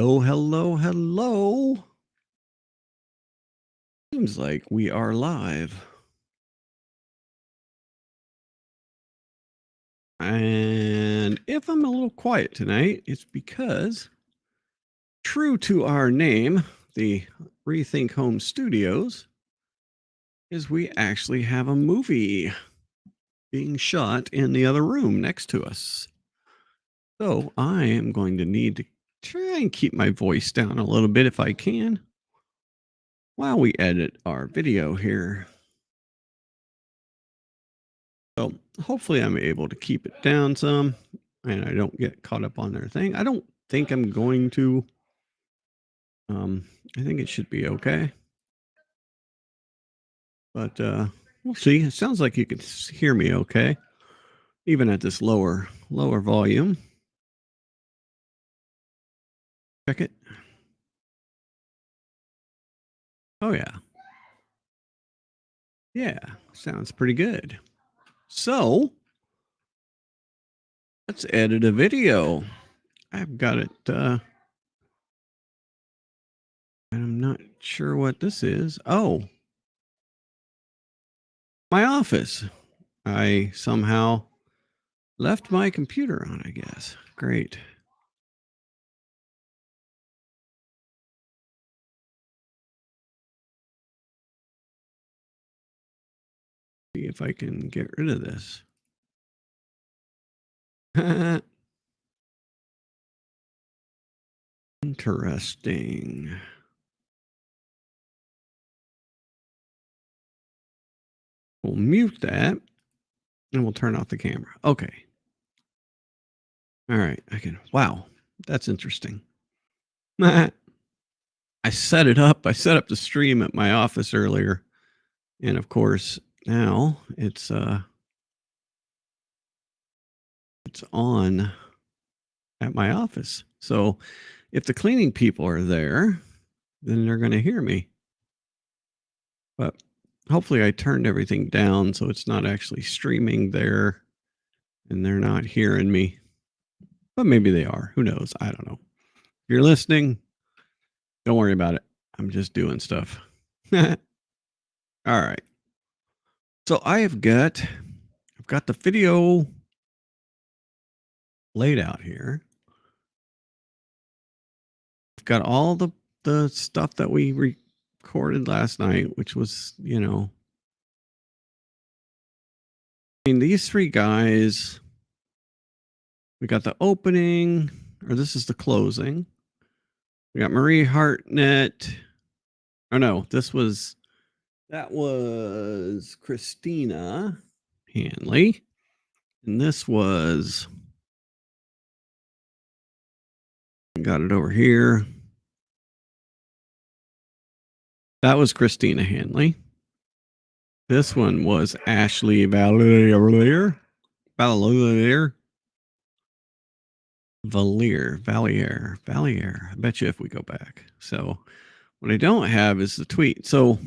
Hello, hello, hello. Seems like we are live. And if I'm a little quiet tonight, it's because, true to our name, the Rethink Home Studios, is we actually have a movie being shot in the other room next to us. So I am going to need to try and keep my voice down a little bit if I can while we edit our video here. So hopefully I'm able to keep it down some and I don't get caught up on their thing. I don't think I'm going to. I think it should be okay. But we'll see. It sounds like you can hear me okay, even at this lower volume. Check it. Oh yeah. Yeah. Sounds pretty good. So let's edit a video. I've got it I'm not sure what this is. Oh, my office. I somehow left my computer on, I guess. Great. See if I can get rid of this. Interesting. We'll mute that and we'll turn off the camera. Okay. All right. I can. Wow. That's interesting. I set it up. I set up the stream at my office earlier. And of course, now it's on at my office. So if the cleaning people are there, then they're going to hear me. But hopefully I turned everything down so it's not actually streaming there and they're not hearing me. But maybe they are. Who knows? I don't know. If you're listening, don't worry about it. I'm just doing stuff. All right. So I've got the video laid out here. I've got all the stuff that we recorded last night, which was, I mean, these three guys, we got the opening, or this is the closing. We got Marie Hartnett. Oh no, that was Christina Hanley. And this was, got it over here. That was Christina Hanley. This one was Ashley Valier. I bet you if we go back. So what I don't have is the tweet. So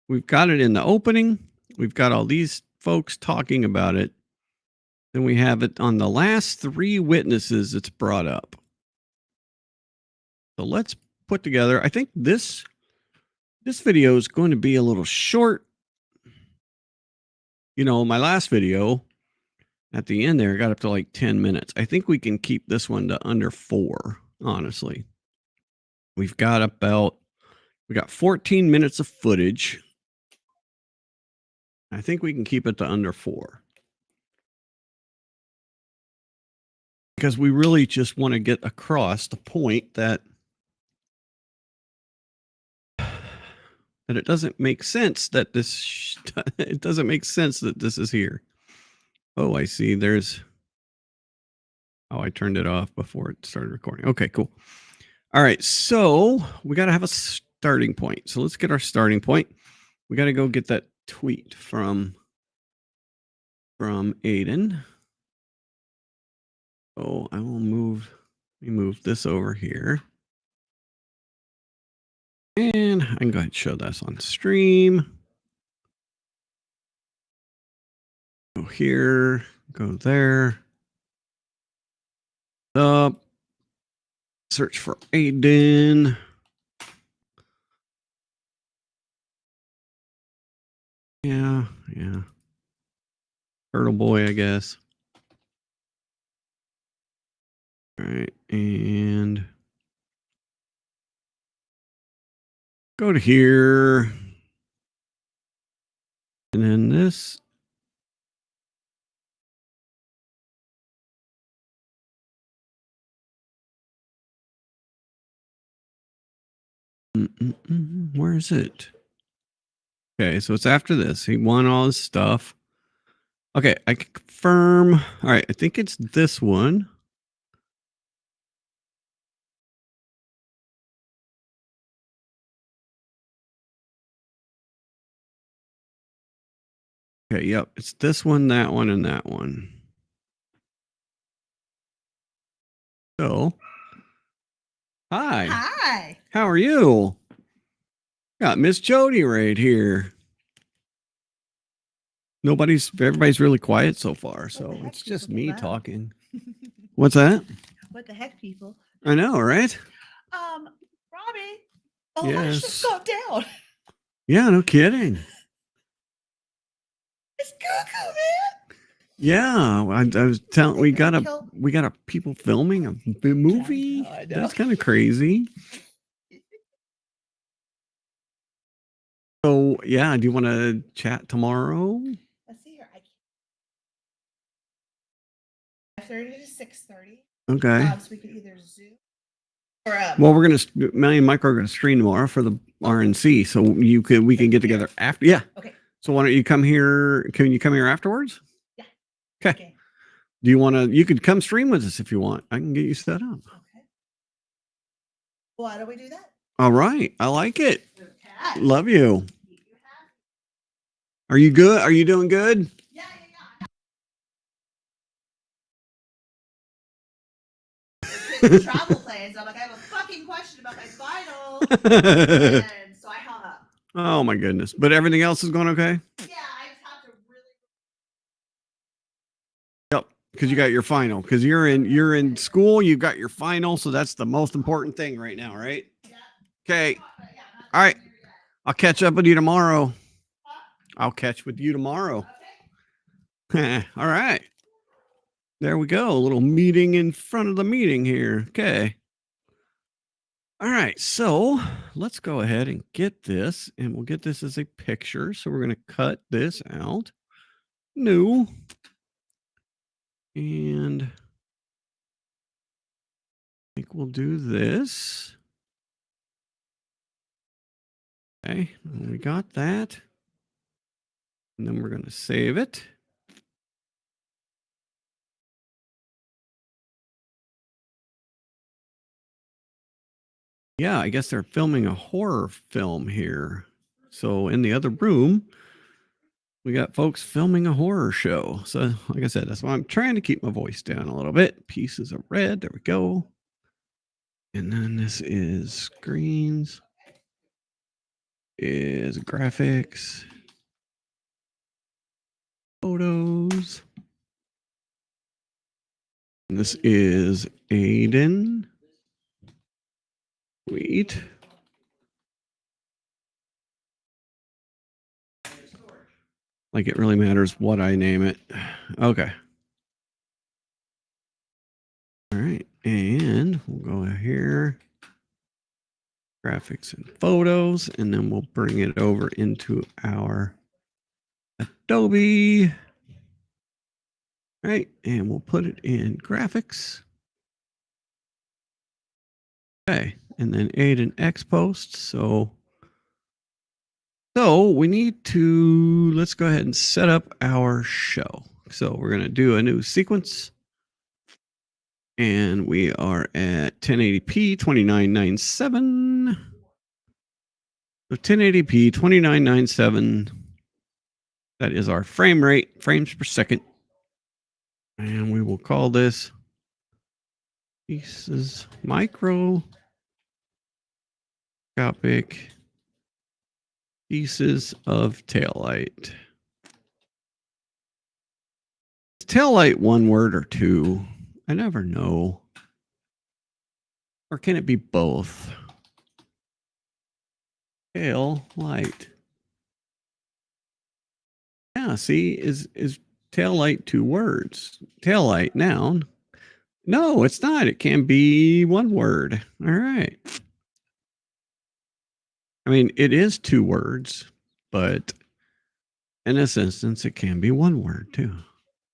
we've got it in the opening. We've got all these folks talking about it. Then we have it on the last three witnesses it's brought up. So let's put together, I think this video is going to be a little short. My last video at the end there got up to like 10 minutes. I think we can keep this one to under 4, honestly. We got 14 minutes of footage. I think we can keep it to under 4. Because we really just want to get across the point that it doesn't make sense that this is here. Oh, I see. I turned it off before it started recording. Okay, cool. All right. So we got to have a starting point. So let's get our starting point. We got to go get that tweet from Aiden. Oh, I will move this over here. And I can go ahead and show this on stream. Go here, go there. Up. search for Aiden. Yeah. Turtle boy, I guess. All right, and go to here. And then this. Where is it? Okay, so it's after this. He won all his stuff. Okay, I can confirm. All right, I think it's this one. Okay, yep, it's this one, that one, and that one. So, hi. Hi. How are you? Got Miss Jody right here. Everybody's really quiet so far, so it's just me talking. What's that? What the heck, people? I know, right? Robbie. Yes. Just got down. Yeah, no kidding. It's cuckoo, man. Yeah, I was telling we got a people filming a movie. I know. That's kind of crazy. So yeah, do you want to chat tomorrow? Let's see here. 5:30 to 6:30. Okay. So we could either Zoom or well, me and Mike are gonna stream tomorrow for the RNC, so we can get together after. Yeah. Okay. So why don't you come here? Can you come here afterwards? Yeah. Okay. Do you want to? You could come stream with us if you want. I can get you set up. Okay. Why don't we do that? All right. I like it. Okay. Love you. Are you good? Are you doing good? Yeah. Travel plans. I'm like, I have a fucking question about my final. And so I hung up. Oh my goodness. But everything else is going okay? Yeah, I just have to really. Yep. Because you got your final. Because you're in school, you got your final, so that's the most important thing right now, right? Yeah. Okay. All right. I'll catch up with you tomorrow. I'll catch with you tomorrow. Okay. All right. There we go. A little meeting in front of the meeting here. Okay. All right. So let's go ahead and get this, and we'll get this as a picture. So we're going to cut this out. New. And I think we'll do this. Okay. We got that. And then we're going to save it. Yeah, I guess they're filming a horror film here. So in the other room, we got folks filming a horror show. So like I said, that's why I'm trying to keep my voice down a little bit. Pieces of red. There we go. And then this is screens. Is graphics. Photos. And this is Aiden. Sweet. Like it really matters what I name it. Okay. All right. And we'll go here. Graphics and photos. And then we'll bring it over into our Adobe. All right. And we'll put it in graphics. Okay. And then Aiden X post. So we need to, let's go ahead and set up our show. So we're going to do a new sequence. And we are at 1080p 2997. So 1080p 2997. That is our frame rate, frames per second. And we will call this pieces microscopic pieces of taillight. Is taillight one word or two? I never know. Or can it be both? Tail light. Yeah, see, is tail light 2 words? Tail light, noun. No, it's not. It can be 1 word. All right. I mean, it is 2 words, but in this instance, it can be 1 word too.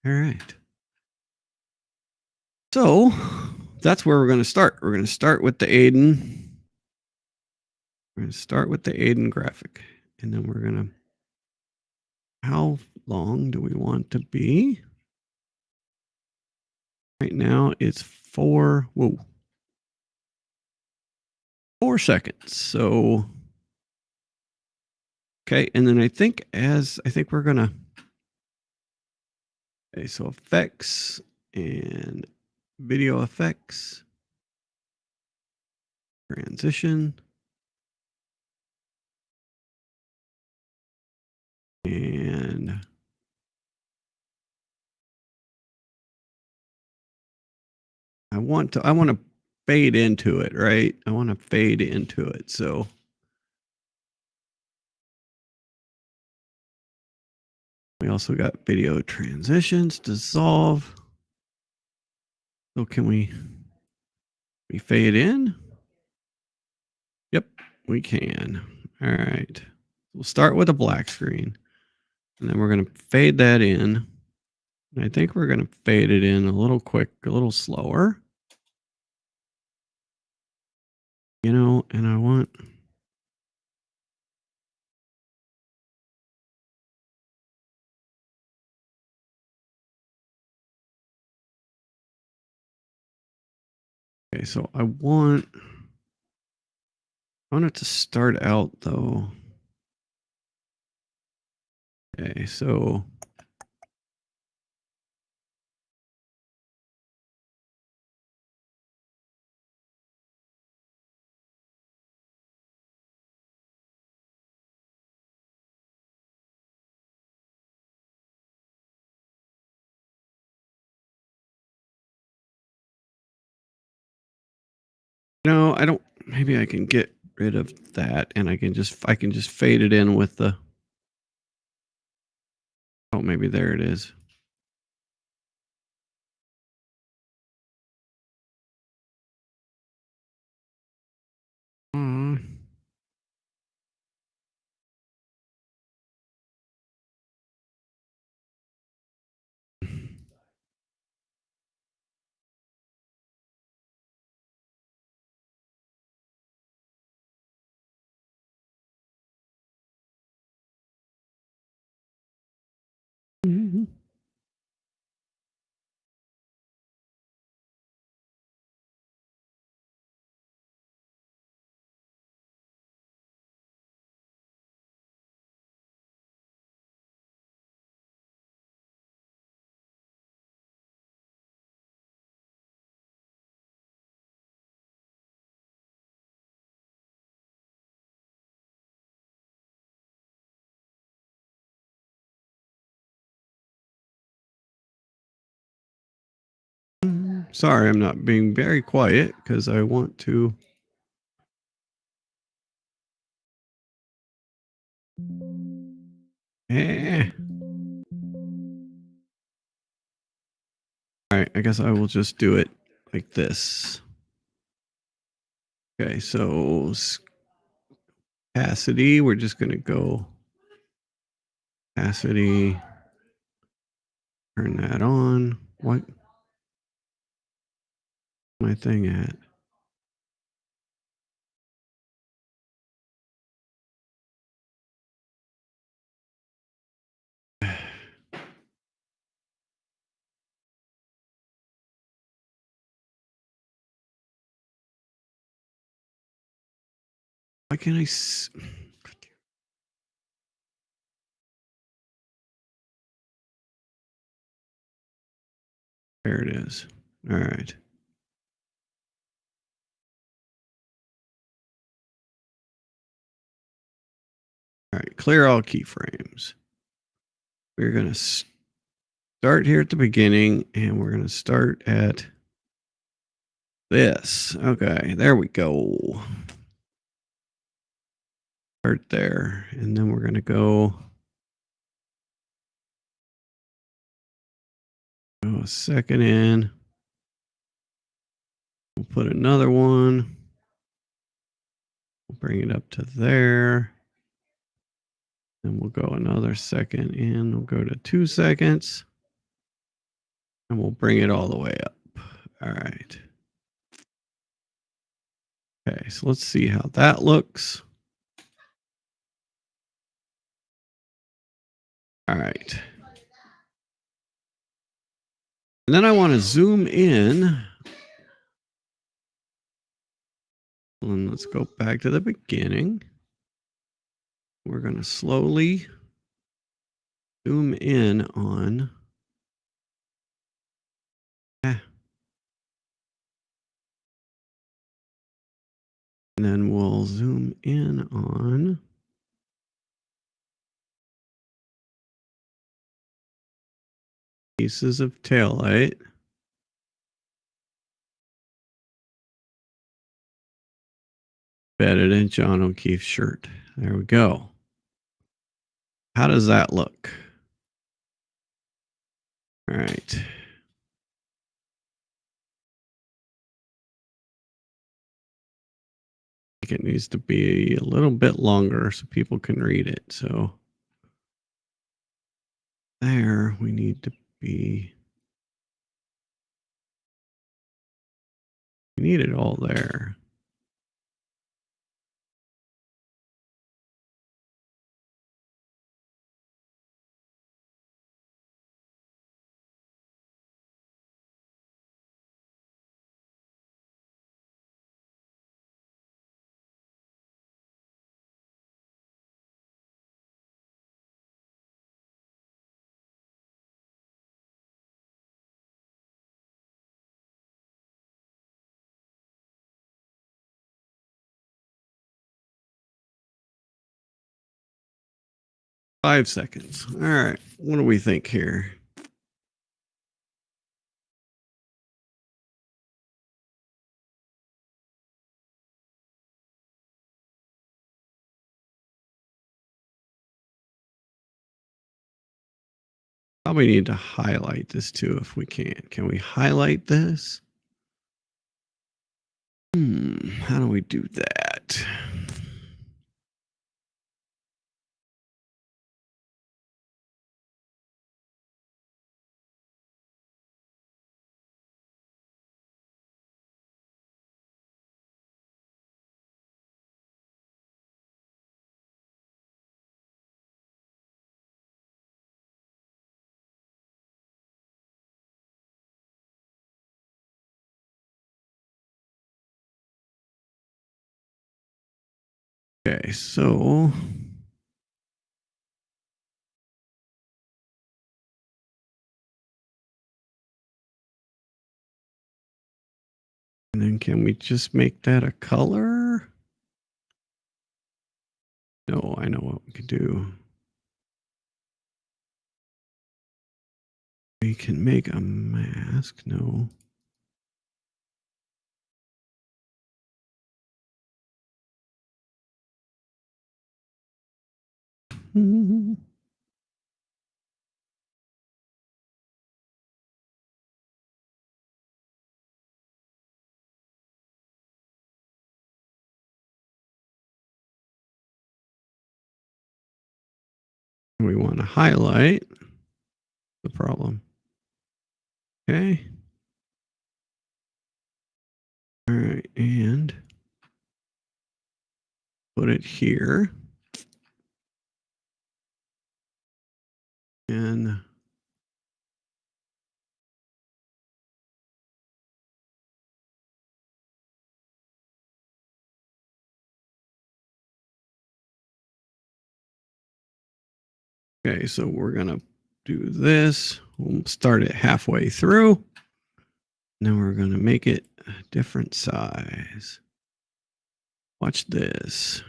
All right. So that's where we're going to start. We're going to start with the Aiden. We're going to start with the Aiden graphic. And then we're going to, how long do we want to be? Right now it's 4 seconds. So, okay. And then I think we're going to, okay, so effects and video effects, transition, and I want to fade into it, right? I want to fade into it. So we also got video transitions, dissolve. So can we fade in? Yep, we can. All right. We'll start with a black screen, and then we're going to fade that in. And I think we're going to fade it in a little quick, a little slower. And I want, okay, so I want it to start out though. Okay, so I don't, maybe I can get rid of that and I can just fade it in with the, oh, maybe there it is. Mhm. Sorry, I'm not being very quiet because I want to. Eh. All right, I guess I will just do it like this. Okay, so opacity, we're just going to go opacity, turn that on. What my thing at? Why can't I? There it is. All right. All right. Clear all keyframes. We're going to start here at the beginning and we're going to start at this. Okay, there we go. Start there. And then we're going to go a second in. We'll put another one. We'll bring it up to there. Then we'll go another second in. We'll go to 2 seconds. And we'll bring it all the way up. All right. Okay, so let's see how that looks. All right. And then I want to zoom in. And let's go back to the beginning. We're going to slowly zoom in on. And then we'll zoom in on pieces of taillight. Embedded in John O'Keefe's shirt. There we go. How does that look? All right. I think it needs to be a little bit longer so people can read it. So there we need to be. We need it all there. Five seconds. All right. What do we think here? Probably need to highlight this too if we can. Can we highlight this? How do we do that? Okay, so and then can we just make that a color? No, I know what we can do. We can make a mask. No. We want to highlight the problem. Okay. All right, and put it here. And okay, so we're going to do this. We'll start it halfway through. Then we're going to make it a different size. Watch this.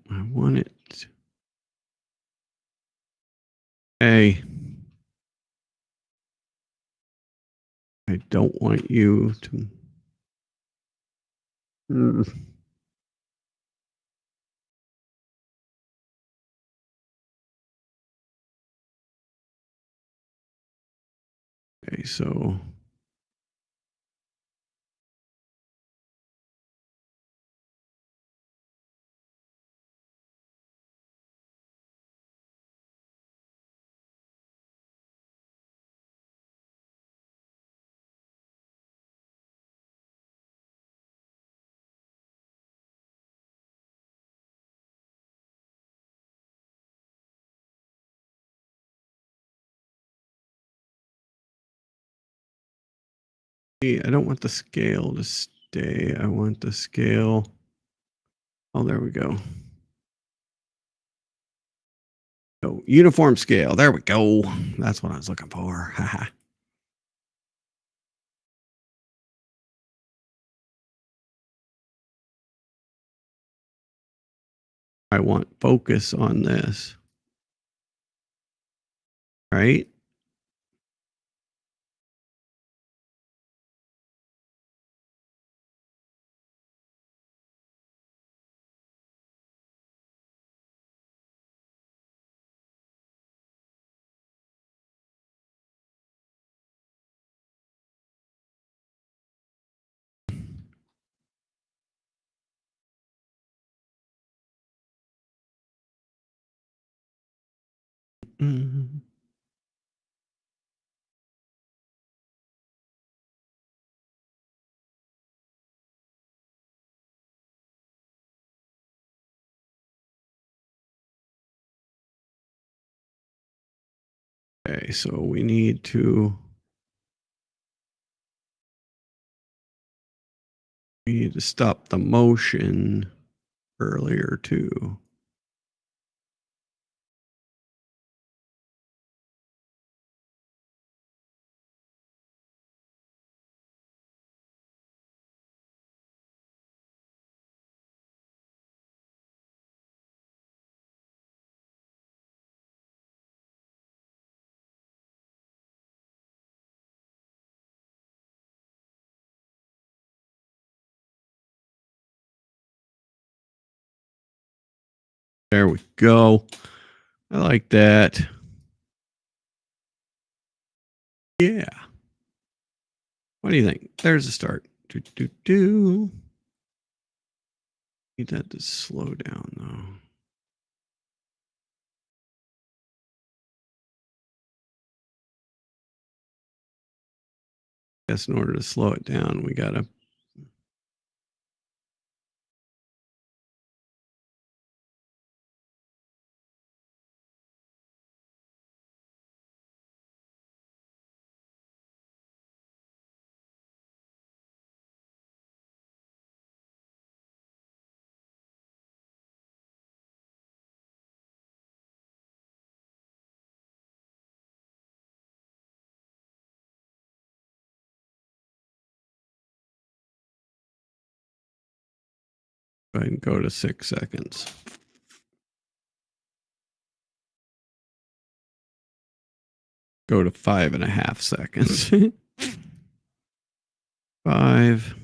I want it Hey, I don't want you to. Mm. Okay, so I don't want the scale to stay. I want the scale. Oh, there we go. Oh, uniform scale. There we go. That's what I was looking for. Haha. I want focus on this, right? Mhm. Okay, so we need to stop the motion earlier too. There we go. I like that. Yeah. What do you think? There's a start. Do, do, do. Need that to slow down though. Guess in order to slow it down, we gotta. Go ahead and go to 6 seconds. Go to 5.5 seconds. 5.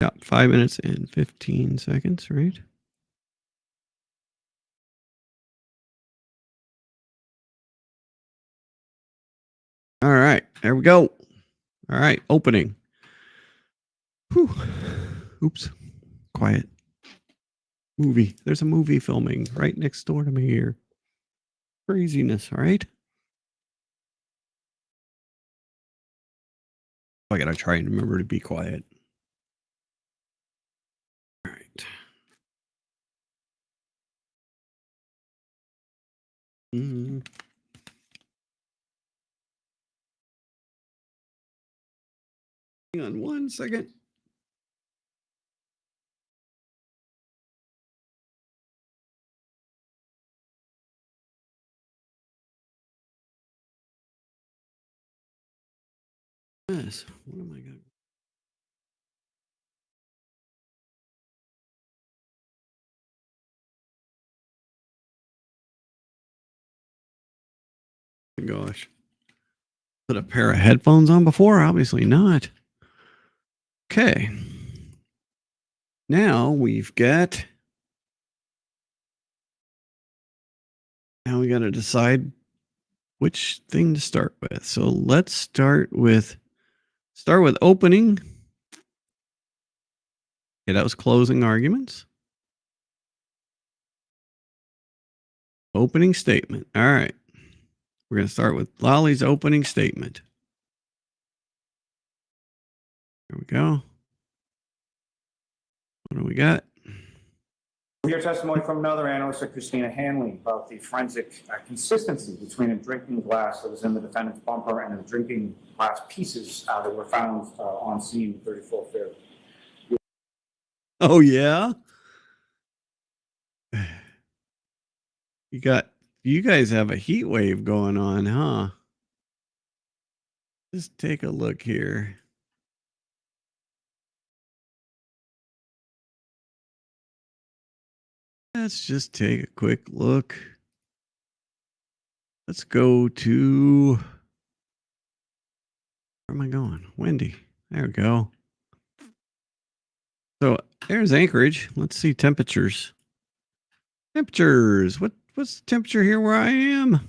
Yeah, 5 minutes and 15 seconds, right? All right, there we go. All right, opening. Whew. Oops. Quiet. Movie. There's a movie filming right next door to me here. Craziness, all right? I gotta try and remember to be quiet. All right. Mm. Hang on 1 second. Yes. What am I going? Gosh. Put a pair of headphones on before? Obviously not. Okay. Now we've got. Now we got to decide which thing to start with. So let's start with opening. Okay, that was closing arguments. Opening statement. All right. We're going to start with Lolly's opening statement. There we go. What do we got? We hear testimony from another analyst, Christina Hanley, about the forensic consistency between a drinking glass that was in the defendant's bumper and the drinking glass pieces that were found on scene 34th Fair. Oh, yeah? You guys have a heat wave going on, huh? Just take a look here. Let's just take a quick look. Let's go to. Where am I going? Wendy. There we go. So there's Anchorage. Let's see temperatures. Temperatures. What's the temperature here where I am?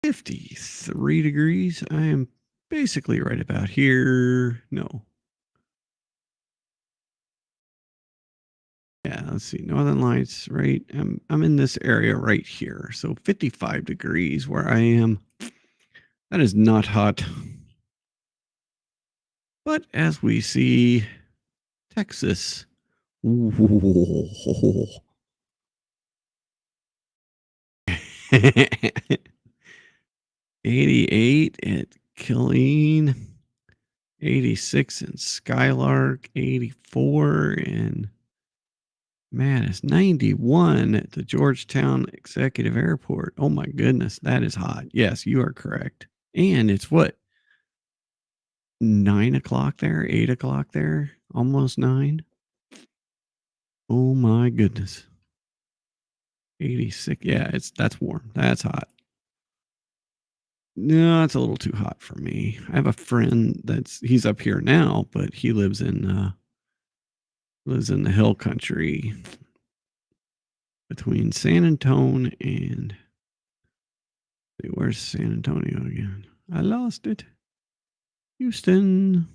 53 degrees. I am basically right about here. No. Yeah, let's see. Northern Lights, right? I'm in this area right here. So 55 degrees where I am. That is not hot. But as we see, Texas. Ooh. 88 at Killeen, 86 in Skylark, 84 in Mattis, 91 at the Georgetown Executive Airport. Oh my goodness, that is hot. Yes, you are correct. And it's what? 9 o'clock there, 8 o'clock there, almost 9. Oh my goodness. 86. Yeah, that's warm. That's hot. No, it's a little too hot for me. I have a friend he's up here now, but he lives in the hill country between San Antonio and where's San Antonio again? I lost it. Houston,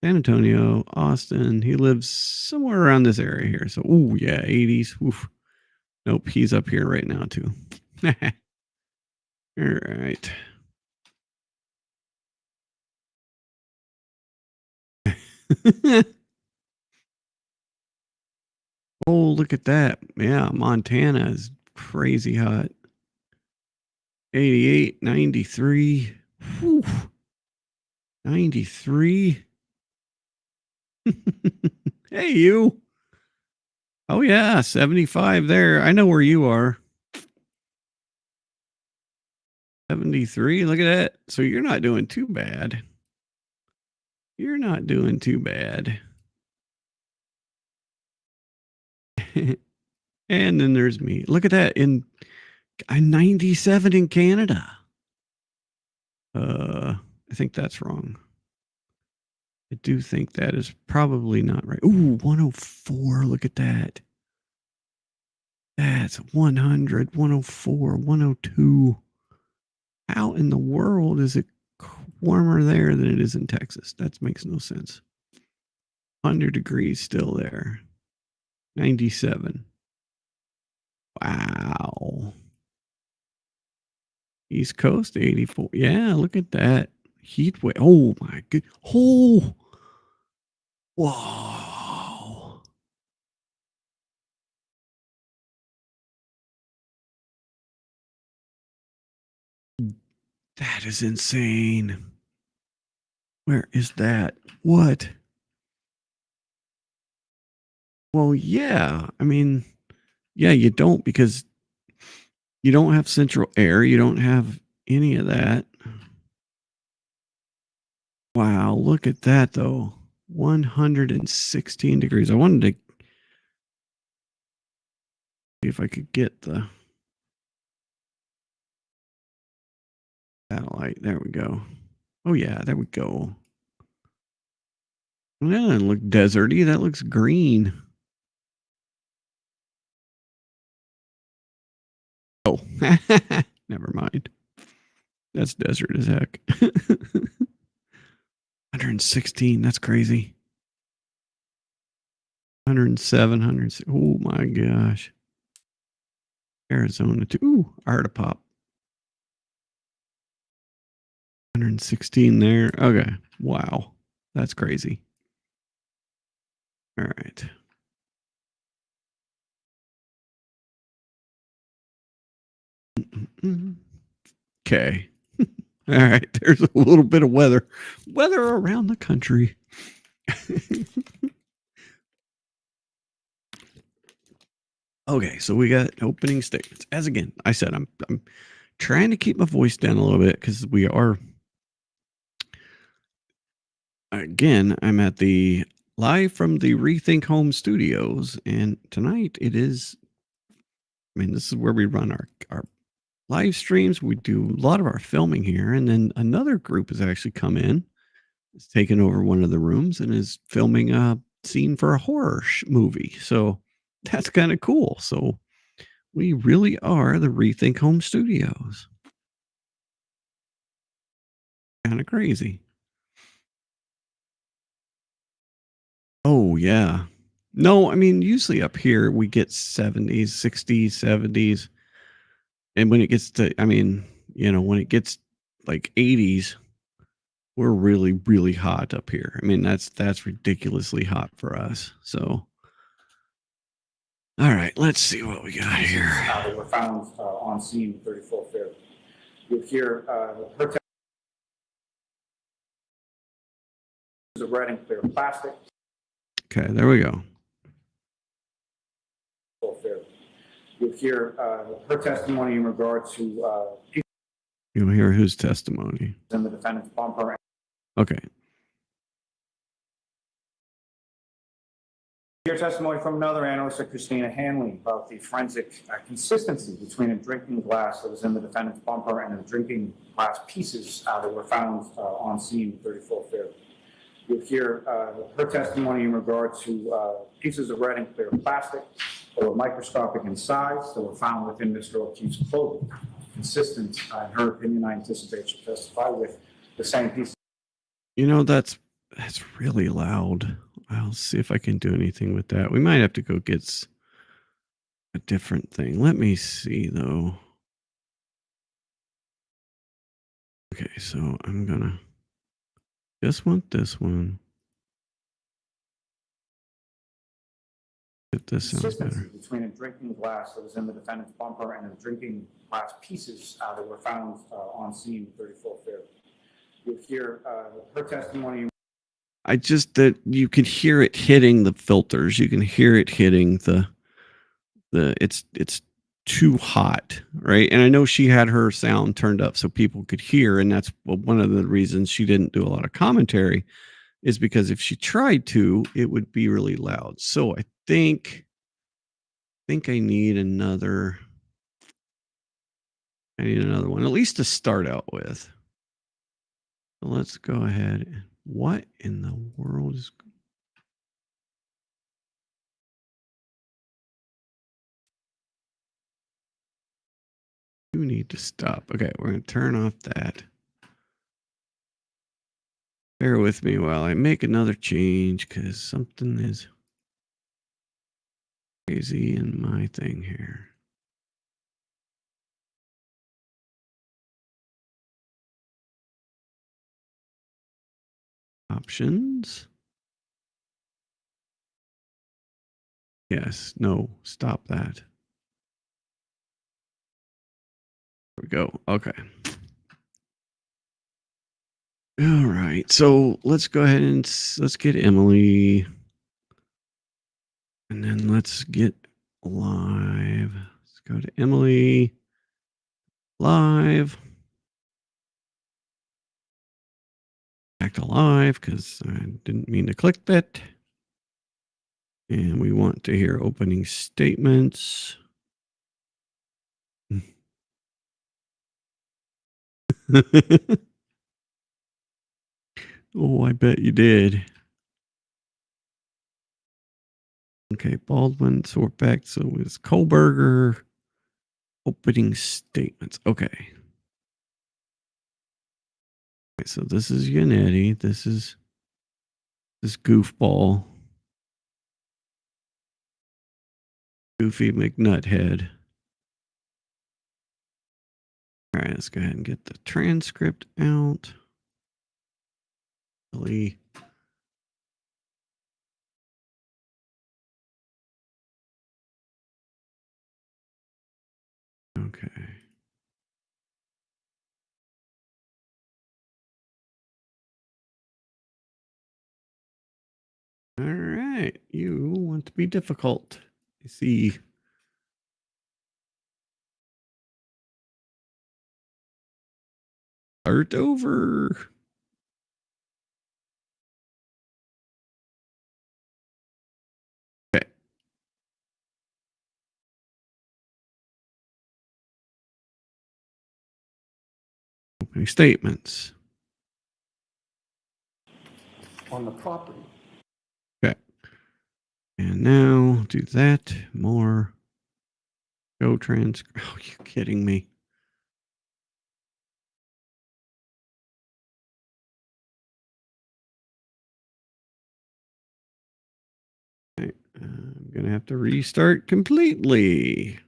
San Antonio, Austin. He lives somewhere around this area here. So, ooh, yeah, 80s. Oof. Nope, he's up here right now too. All right. Oh, look at that. Yeah, Montana is crazy hot. 88, 93. Whew. 93. Hey, you. Oh, yeah, 75 there. I know where you are. 73. Look at that. So you're not doing too bad. You're not doing too bad. And then there's me. Look at that. I'm 97 in Canada. I think that's wrong. I do think that is probably not right. Ooh, 104. Look at that. That's 100, 104, 102. How in the world is it warmer there than it is in Texas? That makes no sense. 100 degrees still there. 97. Wow. East Coast, 84. Yeah, look at that. Heat wave. Oh, my good. Oh. Whoa. That is insane. Where is that? What? Well, yeah. I mean, yeah, you don't because you don't have central air. You don't have any of that. Wow, look at that though. 116 degrees. I wanted to see if I could get the Satellite. There we go. Oh yeah, there we go. Well, that doesn't look deserty. That looks green. Oh, never mind. That's desert as heck. 116. That's crazy. 107, 106. Oh my gosh. Arizona too. Ooh, Artipop. 116 there. Okay. Wow. That's crazy. All right. Okay. All right. There's a little bit of weather around the country. Okay, so we got opening statements. As again, I said, I'm trying to keep my voice down a little bit because we are. Again, I'm at the live from the Rethink Home Studios, and tonight it is. I mean, this is where we run our live streams. We do a lot of our filming here, and then another group has actually come in, has taken over one of the rooms, and is filming a scene for a horror movie. So that's kind of cool. So we really are the Rethink Home Studios. Kind of crazy. Oh yeah. No, I mean usually up here we get 70s, 60s, 70s. And when it gets to when it gets like 80s, we're really, really hot up here. I mean, that's ridiculously hot for us. So all right, let's see what we got here. They were found on scene 34 Fair. You'll hear her of red and clear plastic. Okay, there we go. You'll hear her testimony in regard to You'll hear whose testimony. in the defendant's bumper. Okay. Your testimony from another analyst, Christina Hanley, about the forensic consistency between a drinking glass that was in the defendant's bumper and the drinking glass pieces that were found on scene 34 Fair. You'll hear her testimony in regard to pieces of red and clear plastic that were microscopic in size that were found within Mr. O'Keefe's clothing. Consistent, in her opinion, I anticipate she'll testify with the same piece. You know, that's really loud. I'll see if I can do anything with that. We might have to go get a different thing. Let me see though. Okay, so I'm gonna just want this one. If this sounds better. Between a drinking glass that was in the defendant's bumper and the drinking glass pieces that were found on scene 34 Fair. You'll hear her testimony. I just that you can hear it hitting the filters. You can hear it hitting the it's too hot, right? And I know she had her sound turned up so people could hear, and that's one of the reasons she didn't do a lot of commentary, is because if she tried to, it would be really loud. So I think I need another one, at least to start out with. So let's go ahead. What in the world is... You need to stop. Okay, we're going to turn off that. Bear with me while I make another change because something is crazy in my thing here. Options. Yes, no, stop that. There we go. Okay. All right. So let's go ahead and let's get Emily. And then let's get live. Let's go to Emily. Live. Back to live because I didn't mean to click that. And we want to hear opening statements. Oh, I bet you did. Okay, Baldwin, sort back. So it was Kohlberger. Opening statements. Okay. So this is Yannetti. This is this goofball. Goofy McNuthead. All right, let's go ahead and get the transcript out. Really. Okay. All right. You want to be difficult. I see. Start over. Okay. Opening statements. On the property. Okay. And now do that. More. Go transcript. Oh, you're kidding me. Okay. I'm going to have to restart completely.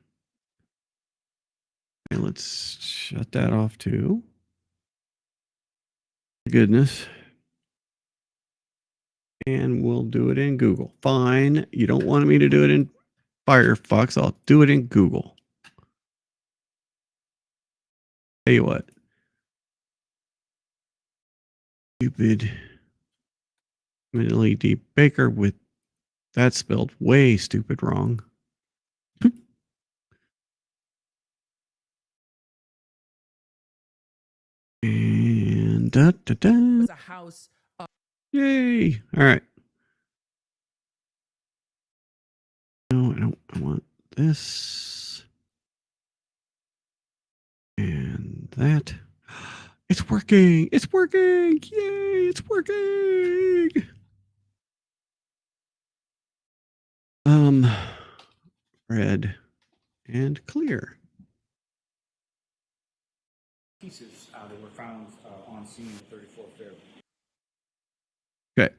Okay, let's shut that off too. Goodness. And we'll do it in Google. Fine. You don't want me to do it in Firefox. I'll do it in Google. Tell you what. Stupid Millie D. Baker with that spelled way stupid wrong. And da da da. Was a house. Yay. All right. No, I don't. I want this. And that. It's working. It's working. Yay. It's working. Red and clear. Pieces that were found on scene at 34th Fairview. Okay.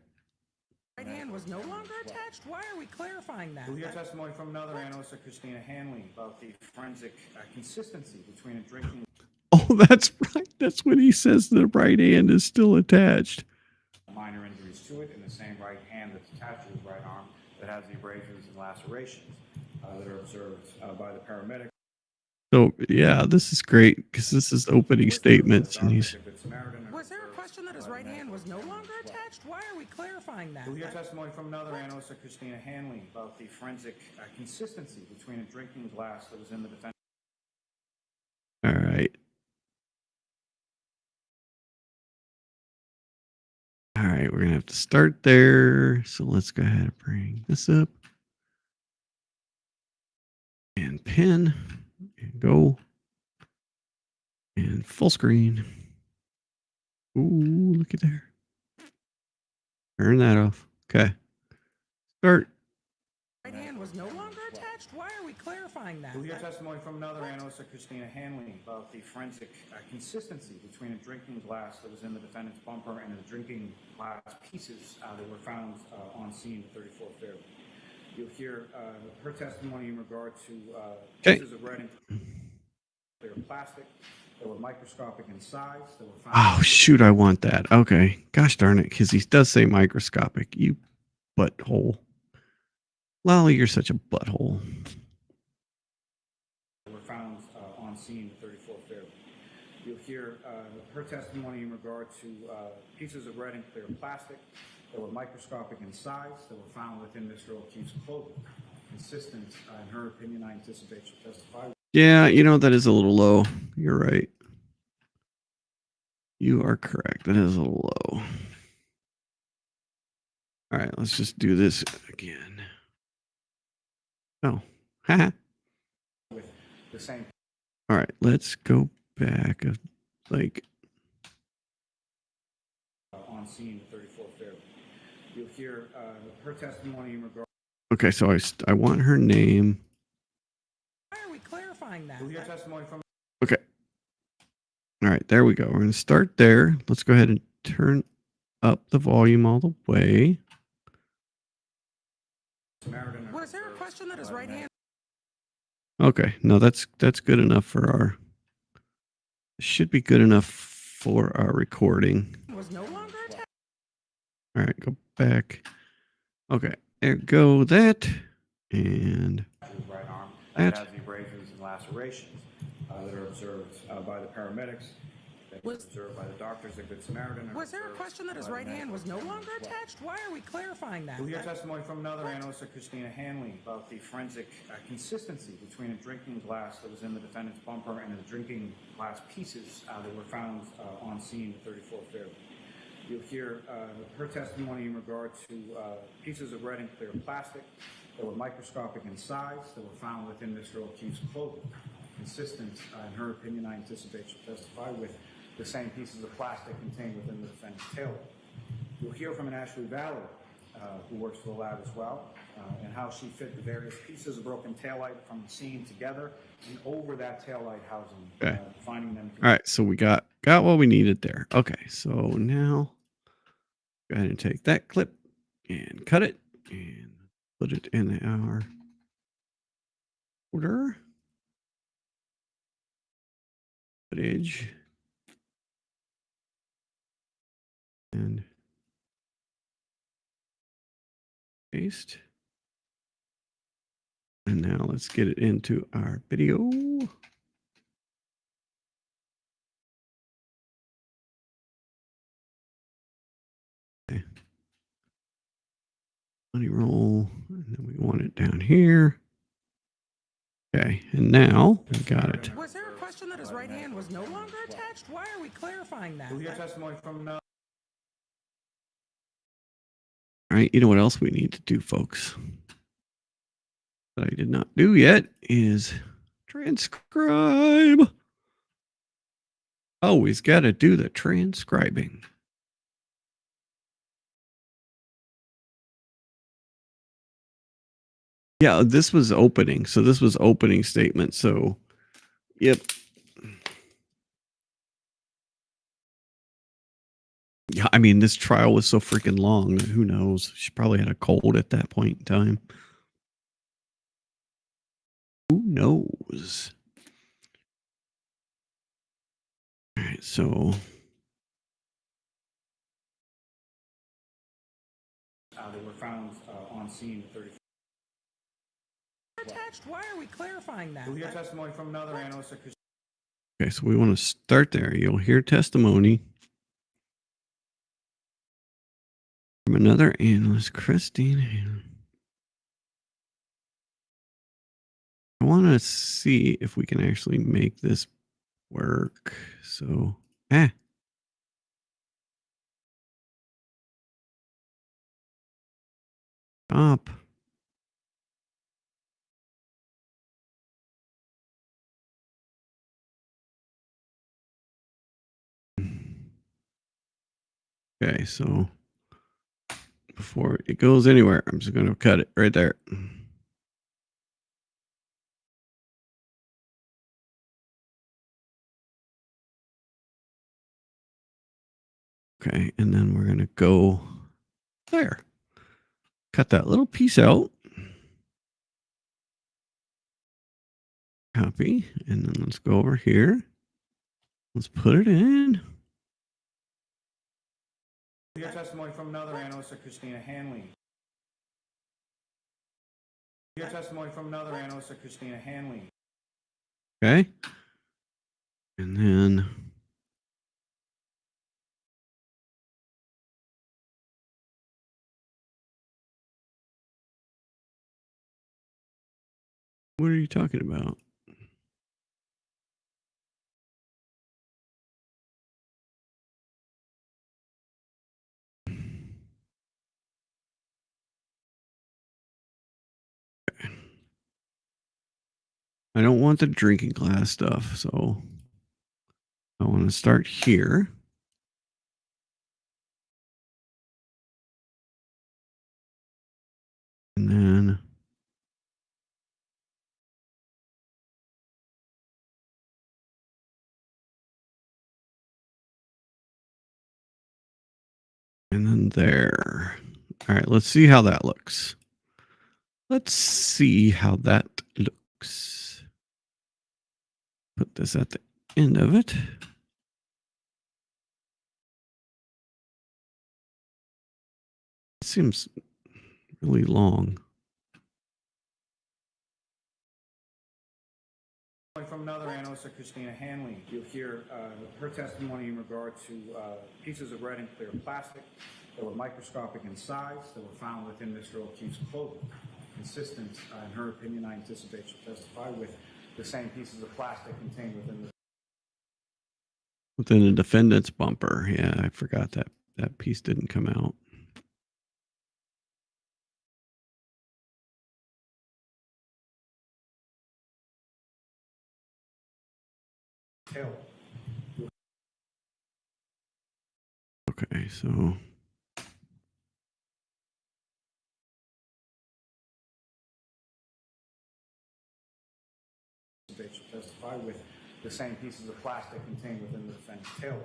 Right hand was no longer attached. Why are we clarifying that? We'll hear testimony from another analyst, Christina Hanley, about the forensic consistency between a drinking. Oh, that's right. That's when he says the right hand is still attached. Minor injuries to it, and the same right hand that's attached to his right arm that has the abrasions and lacerations that are observed by the paramedic. So yeah, this is great because this is opening statements, and he's. Was there a question that his right hand was no longer attached? Why are we clarifying that? We'll hear testimony from another analyst, Christina Hanley, about the forensic consistency between a drinking glass that was in the defense. All right. All right, we're gonna have to start there. So let's go ahead and bring this up and pin and go and full screen. Ooh, look at there. Turn that off. Okay. Start. Right hand was no longer attached. Why are we clarifying that? We'll hear testimony from another analyst, Christina Hanley, about the forensic consistency between a drinking glass that was in the defendant's bumper and the drinking glass pieces that were found on scene at 34th Fairview. You'll hear her testimony in regard to pieces of red and clear plastic that were microscopic in size. That were found. Oh shoot, I want that. Okay. Gosh darn it, because he does say microscopic. You butthole. Lolly, you're such a butthole. Were found on scene at 34th Fairview. You'll hear her testimony in regard to pieces of red and clear plastic that were microscopic in size that were found within Mr. O'Keefe's clothing. Consistent, in her opinion, I anticipate she'll testify. Yeah, you know, that is a little low. You're right. You are correct. That is a little low. All right, let's just do this again. Oh, haha. With the same. All right, let's go back like on scene at 34 Fairview. You'll hear her testimony in regard. Okay, so I want her name. Why are we clarifying that? You'll hear testimony from Okay. All right, there we go. We're going to start there. Let's go ahead and turn up the volume all the way. Samaritan. Was there a question that his right hand Okay, no, that's good enough for our. Should be good enough for our recording. was no longer attached? All right, go back. Okay, there go that, and His right arm that. has the abrasions and lacerations that are observed by the paramedics, that were observed by the doctors at Good Samaritan. Was there a question that his right hand was no longer attached? Why are we clarifying that? We'll hear testimony from another analyst, Christina Hanley, about the forensic consistency between a drinking glass that was in the defendant's bumper and the drinking glass pieces that were found on scene at 34 Fairview. You'll hear her testimony in regard to pieces of red and clear plastic that were microscopic in size that were found within Mr. O'Keefe's clothing. Consistent, in her opinion, I anticipate she'll testify, with the same pieces of plastic contained within the defendant's taillight. You'll hear from an Ashley Valley who works for the lab as well, and how she fit the various pieces of broken taillight from the scene together and over that taillight housing, Okay. finding them. All right, so we got what we needed there. Okay, so now go ahead and take that clip and cut it and put it in our order. Footage. And paste. And now let's get it into our video. Okay. Money roll. And then we want it down here. Okay, and now we got it. Was there a question that his right hand was no longer attached? Why are we clarifying that? We'll hear testimony from All right, you know what else we need to do, folks? That I did not do yet is transcribe. Always got to do the transcribing. Yeah, this was opening. So this was opening statement. So, yep. Yeah, I mean, this trial was so freaking long. Who knows? She probably had a cold at that point in time. Who knows? All right, so they were found on scene at 34. Attached? Why are we clarifying that? We'll hear testimony from another analyst, okay, so we want to start there. You'll hear testimony from another analyst, Christine. I want to see if we can actually make this work. So, stop. Okay, so before it goes anywhere, I'm just going to cut it right there. Okay, and then we're going to go there. Cut that little piece out. Copy, and then let's go over here. Let's put it in. We'll hear testimony from another analyst, Christina Hanley. We'll hear testimony from another analyst, Christina Hanley. Okay. And then what are you talking about? I don't want the drinking glass stuff, so I want to start here. And then there. All right, let's see how that looks. Let's see how that looks. Put this at the end of it. It seems really long. From another analyst, Christina Hanley, you'll hear her testimony in regard to pieces of red and clear plastic that were microscopic in size that were found within Mr. O'Keefe's clothing. Consistent, in her opinion, I anticipate she'll testify with the same pieces of plastic contained within the defendant's bumper. Yeah, I forgot that piece didn't come out. tail. Okay, so She'll testify with the same pieces of plastic contained within the defendant's tail.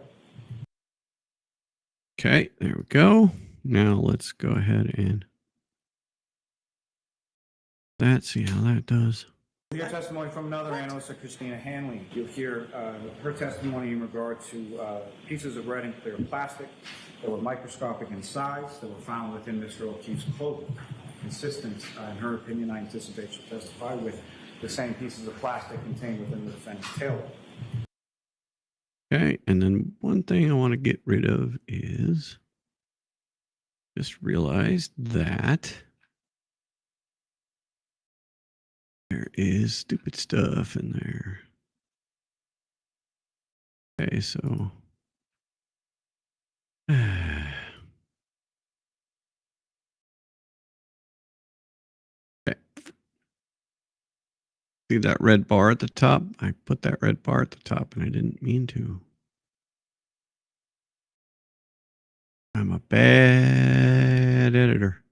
okay, there we go. Now let's go ahead and see how that does. You'll hear testimony from another analyst, Christina Hanley. You'll hear her testimony in regard to pieces of red and clear plastic that were microscopic in size that were found within Mr. O'Keefe's clothing. Consistent, in her opinion, I anticipate she'll testify with the same pieces of plastic contained within the defendant's tail. Okay, and then one thing I want to get rid of is just realized that there is stupid stuff in there. Okay, so okay. See that red bar at the top? I put that red bar at the top and I didn't mean to. I'm a bad editor.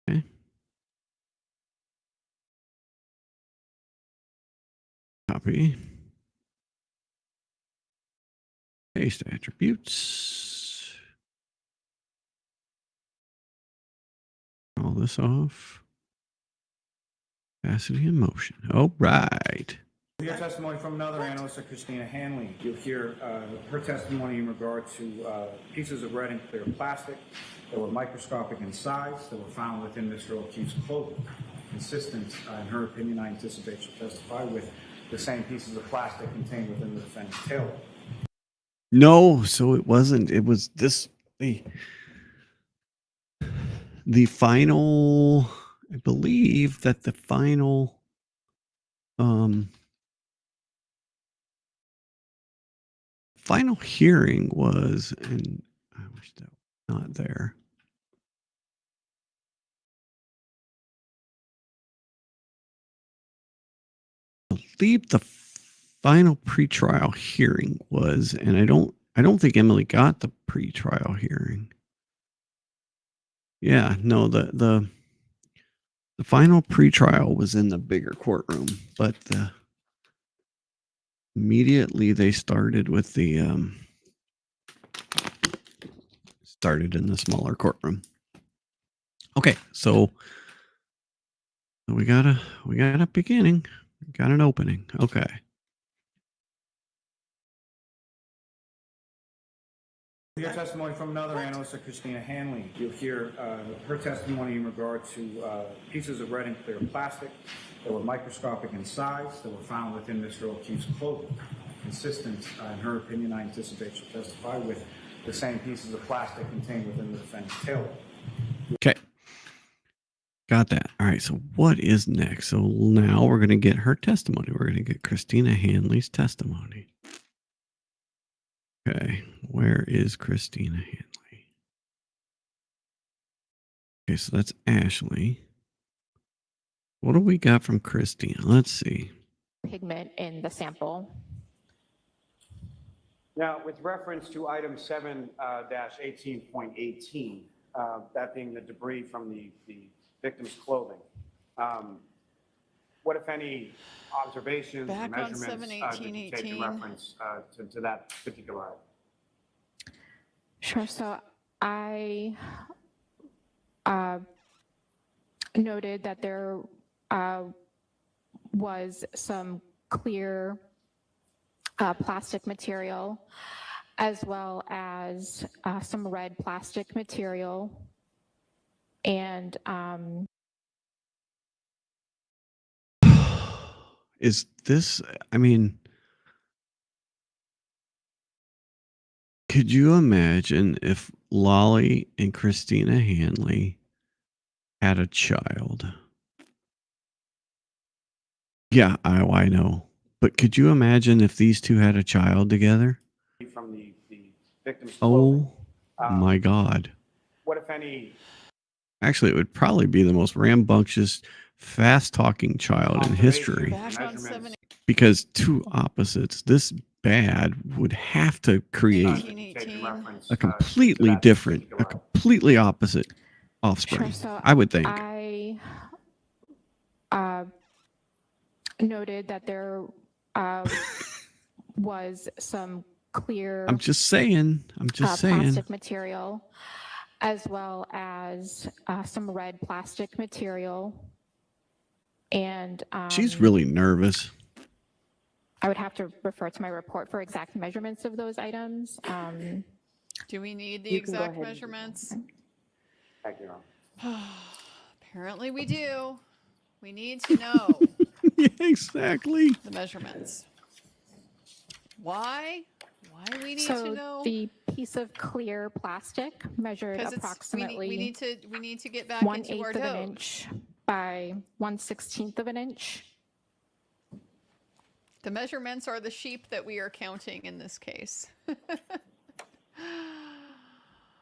Okay. Copy. Paste attributes. All this off. Capacity and motion. All right. You'll hear testimony from another analyst, Christina Hanley. You'll hear her testimony in regard to pieces of red and clear plastic that were microscopic in size that were found within Mr. O'Keefe's clothing. Consistent, in her opinion, I anticipate she'll testify with the same pieces of plastic contained within the defendant's tail. No, so it wasn't. It was this the final. I believe that the final final hearing was, and I wish that was not there. I believe the final pretrial hearing was, and I don't think Emily got the pretrial hearing. Yeah, no, the final pretrial was in the bigger courtroom, but immediately they started with the started in the smaller courtroom. Okay, so we got a beginning, we got an opening. Okay. You'll hear testimony from another analyst, Christina Hanley. You'll hear her testimony in regard to pieces of red and clear plastic that were microscopic in size that were found within Mr. O'Keefe's clothing. Consistent, in her opinion, I anticipate she'll testify with the same pieces of plastic contained within the defendant's tail. Okay. Got that. All right. So what is next? So now we're going to get her testimony. We're going to get Christina Hanley's testimony. Okay. Where is Christina Hanley? Okay. So that's Ashley. What do we got from Christina? Let's see. Pigment in the sample. Now, with reference to item 7-18.18, that being the debris from the victim's clothing. What, if any, observations or Back on measurements did you take in 7/18/18. reference to that particular item? Sure. So I noted that there was some clear plastic material, as well as some red plastic material. And Is this, I mean, could you imagine if Lolly and Christina Hanley had a child? Yeah, I know. But could you imagine if these two had a child together? From the victim's clothing. Oh my God. What, if any, Actually, it would probably be the most rambunctious, fast talking child in history. Back on 7/18/18. Because two opposites this bad would have to create a completely different, a completely opposite offspring. sure. So I would think. I noted that there was some clear I'm just saying. I'm just saying. plastic material, as well as some red plastic material. And She's really nervous. I would have to refer to my report for exact measurements of those items. Do we need the You can go exact ahead and do that. measurements? thank you, Your Honor. Apparently we do. We need to know Yeah, exactly. the measurements. Why? Why do we need So to know? the piece of clear plastic measured Because approximately we need to get back 1/8 into our of an dose. inch by 1/16 of an inch. The measurements are the sheep that we are counting in this case.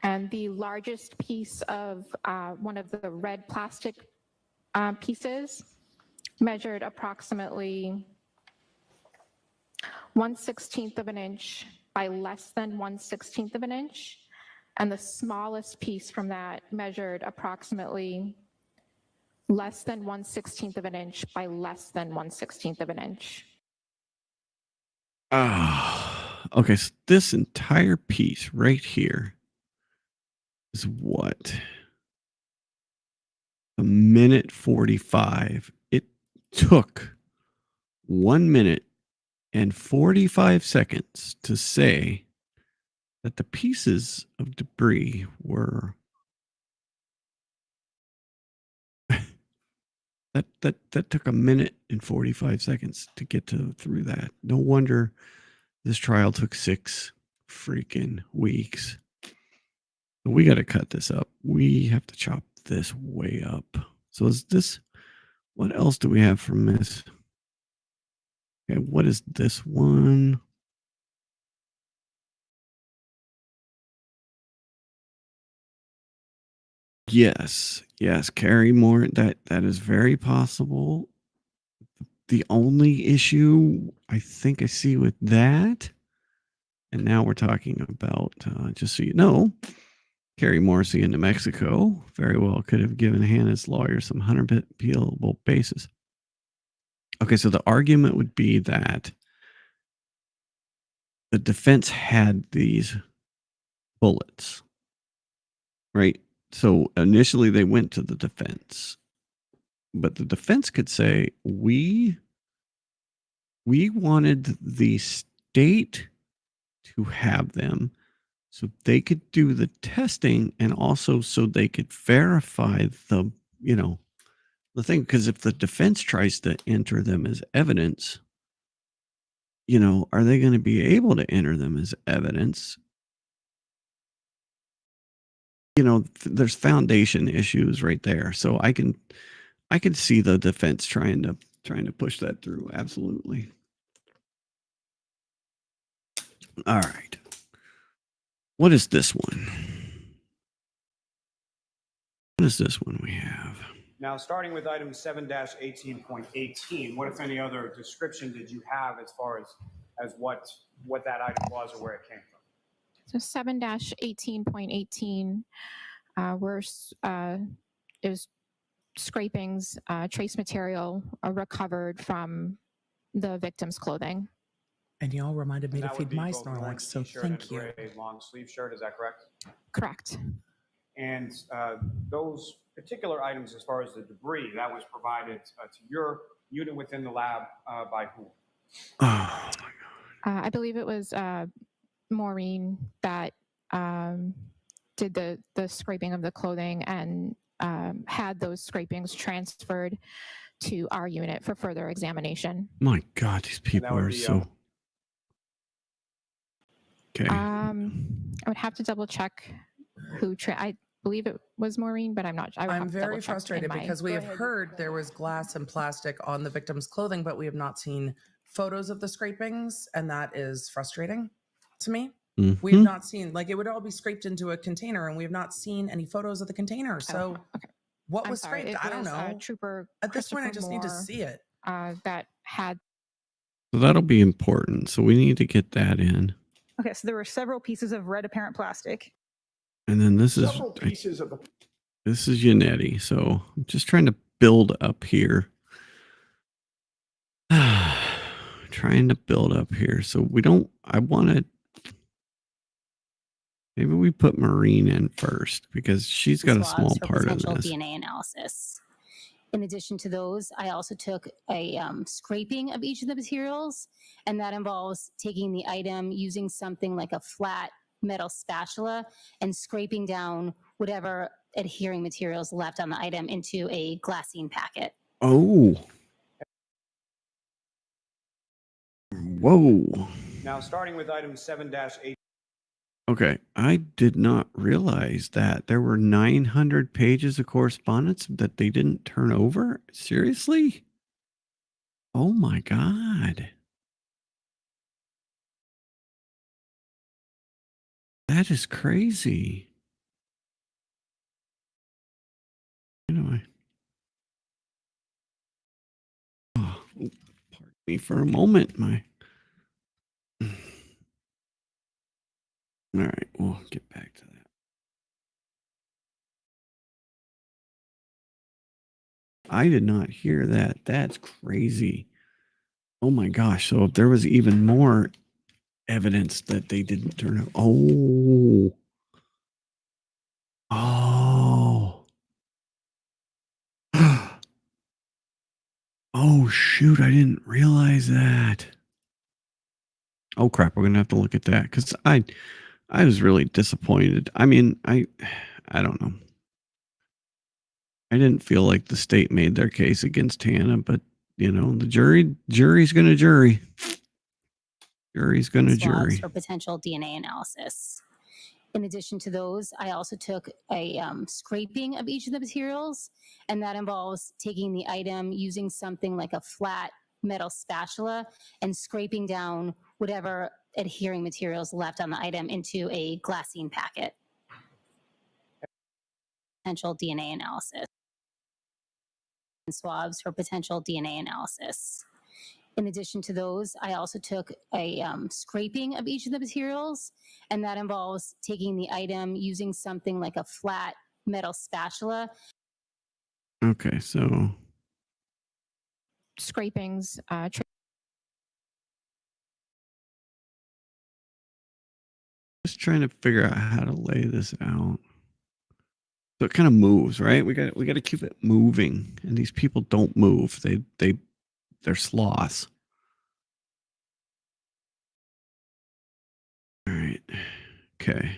And the largest piece of one of the red plastic pieces measured approximately 1/16 of an inch by less than 1/16 of an inch. And the smallest piece from that measured approximately less than 1/16 of an inch by less than 1/16 of an inch. Okay, so this entire piece right here is what? A minute 45. It took 1 minute and 45 seconds to say that the pieces of debris were that took a minute and 45 seconds to get through that. No wonder this trial took 6 freaking weeks. We got to cut this up. We have to chop this way up. So is this, what else do we have from this? Okay, what is this one? Yes, Carrie Moore. That is very possible. The only issue I think I see with that, and now we're talking about, just so you know, Carrie Morrissey in New Mexico very well could have given Hannah's lawyer some 100% appealable basis. Okay, so the argument would be that the defense had these bullets, right? So initially they went to the defense, but the defense could say, we wanted the state to have them so they could do the testing and also so they could verify the, the thing. Because if the defense tries to enter them as evidence, are they going to be able to enter them as evidence? There's foundation issues right there. So I can see the defense trying to push that through. Absolutely. All right. What is this one? What is this one we have? Now, starting with item 7-18.18, what, if any, other description did you have as far as what that item was or where it came from? So 7-18.18 It was scrapings, trace material recovered from the victim's clothing. And y'all reminded me And to that would feed be my both an orange Snorlax, so t-shirt and a thank you. gray long sleeve shirt, is that correct? Correct. And those particular items, as far as the debris, that was provided to your unit within the lab by whom? Oh, I believe it was Maureen that did the scraping of the clothing and had those scrapings transferred to our unit for further examination. my God, these people would are be, so. Okay. I would have to double check who. I believe it was Maureen, but I'm not. I would have I'm to double very check frustrated in my- because we have heard there was glass and plastic on the victim's clothing, but we have not seen photos of the scrapings, and that is frustrating to me. We have Mhm. not seen, like, it would all be scraped into a container, and we have not seen any photos of the container. So okay. what I'm was sorry, scraped? it I don't was, know. Trooper At this point, I Christopher just need to Moore, see it. that had. So that'll be important. So we need to get that in. Okay, so there were several pieces of red apparent plastic. And then this is Several pieces of the this is Yannetti. So I'm just trying to build up here. Trying to build up here. So we don't. I want to. Maybe we put Marine in first because she's got a small swabs for part in potential this. DNA analysis. In addition to those, I also took a scraping of each of the materials, and that involves taking the item using something like a flat metal spatula and scraping down whatever adhering materials left on the item into a glassine packet. Oh. Whoa. Now, starting with item 7-8. Okay, I did not realize that there were 900 pages of correspondence that they didn't turn over. Seriously? Oh my God. That is crazy. Anyway. Oh, pardon me for a moment. All right, we'll get back to that. I did not hear that. That's crazy. Oh my gosh. So if there was even more evidence that they didn't turn up. Oh. Oh. Oh shoot, I didn't realize that. Oh crap, we're gonna have to look at that because I was really disappointed. I mean, I don't know. I didn't feel like the state made their case against Hannah, but you know, the jury's gonna jury. Jury's gonna Swabs jury. for potential DNA analysis. In addition to those, I also took a scraping of each of the materials, and that involves taking the item using something like a flat metal spatula and scraping down whatever adhering materials left on the item into a glassine packet. Potential DNA analysis. And swabs for potential DNA analysis. In addition to those, I also took a scraping of each of the materials, and that involves taking the item using something like a flat metal spatula. Okay, so Scrapings. just trying to figure out how to lay this out. So it kind of moves, right? We got to keep it moving, and these people don't move. They're sloths. All right. Okay.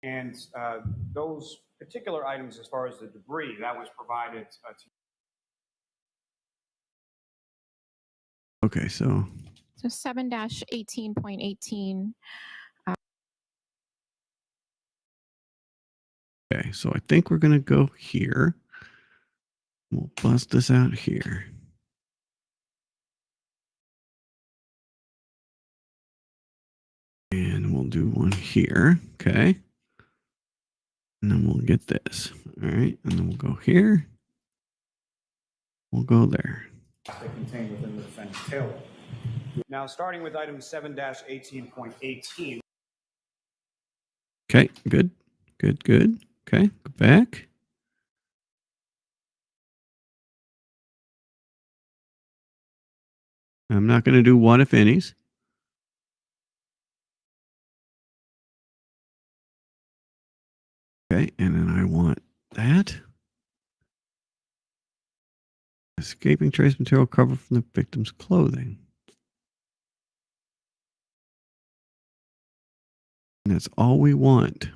And those particular items, as far as the debris, that was provided to. Okay, so 7-18.18. okay, so I think we're gonna go here. We'll bust this out here. And we'll do one here. Okay. And then we'll get this. All right. And then we'll go here. We'll go there. Contained within the defendant's tail. Now, starting with item 7-18.18. Okay, good. Good, good. Okay, go back. I'm not going to do what if any's. Okay, and then I want that. Escaping trace material covered from the victim's clothing. And that's all we want.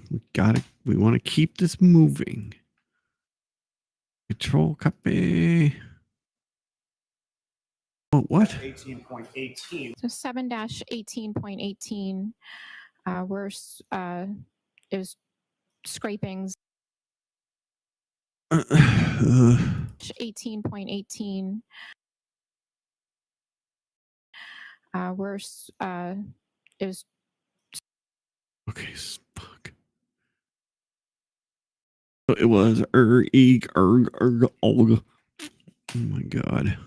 We want to keep this moving. Control copy. Oh, what? 18.18. So 7-18.18, it was scrapings. 18.18, it was okay, fuck. So it was eeg, olga. Oh my god.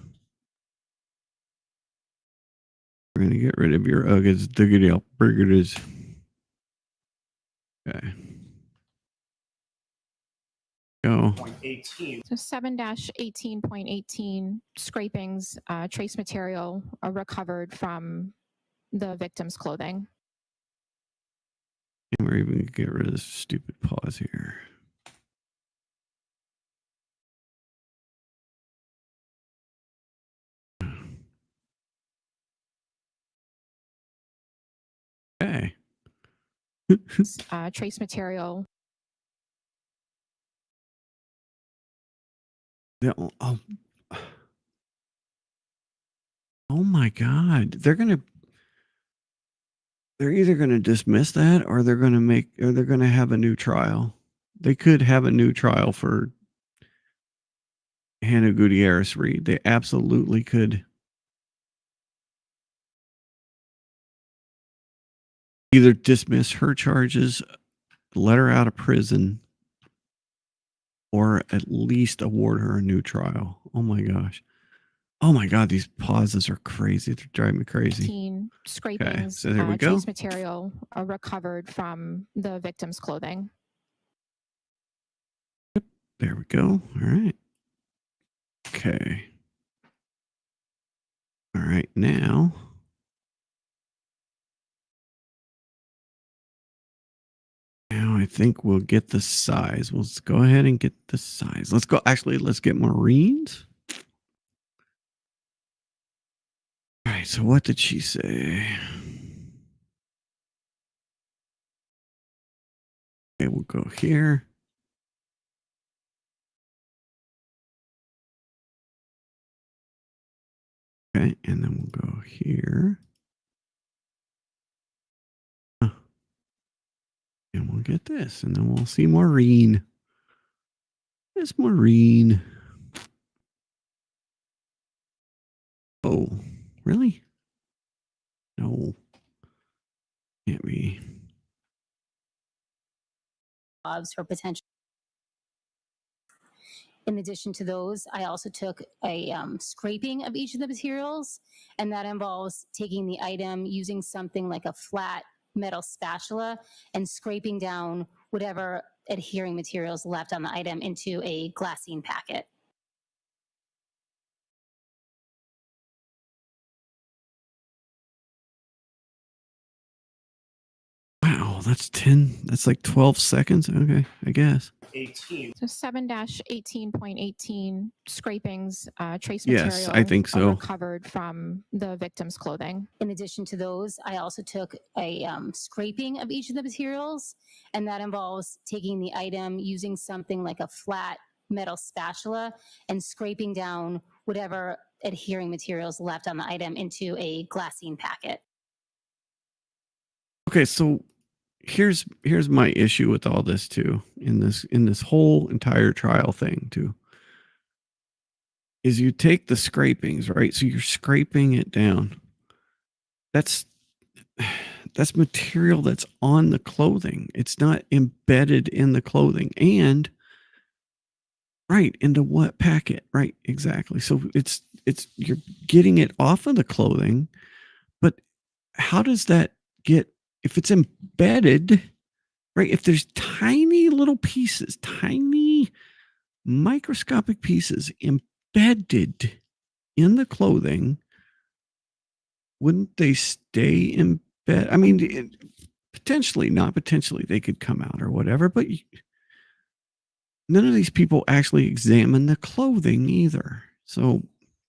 We're gonna get rid of your uggas, diggity up, brigaders. Okay. Go. 18. so 7-18.18, scrapings, trace material recovered from the victim's clothing. And we're even gonna get rid of this stupid pause here. Okay. Trace material. Oh, oh my god. They're either gonna dismiss that or they're gonna have a new trial. They could have a new trial for Hannah Gutierrez Reed. They absolutely could. Either dismiss her charges, let her out of prison, or at least award her a new trial. Oh my gosh. Oh my god, these pauses are crazy. They're driving me crazy. 18 scrapings, so there we go. trace material recovered from the victim's clothing. There we go. All right. Okay. All right, now I think we'll get the size. Let's go ahead and get the size. Let's get Maureen's. All right, so what did she say? Okay, we'll go here. Okay, and then we'll go here. And we'll get this, and then we'll see Maureen. It's Maureen. Oh, really? No. Can't be. For potential. In addition to those, I also took a scraping of each of the materials, and that involves taking the item, using something like a flat metal spatula, and scraping down whatever adhering materials left on the item into a glassine packet. Wow, that's 10. That's like 12 seconds. Okay, I guess. 18. So 7-18.18, scrapings, trace Yes, material I think so. recovered from the victim's clothing. In addition to those, I also took a scraping of each of the materials, and that involves taking the item, using something like a flat metal spatula, and scraping down whatever adhering materials left on the item into a glassine packet. Okay, so here's my issue with all this too, in this whole entire trial thing too, is you take the scrapings, right? So you're scraping it down. That's material that's on the clothing. It's not embedded in the clothing. And right, into what packet? Right, exactly. So it's you're getting it off of the clothing, but how does that get, if it's embedded, right? If there's tiny little pieces, tiny microscopic pieces embedded in the clothing, wouldn't they stay in bed? I mean, potentially, not potentially, they could come out or whatever, but none of these people actually examine the clothing either. So,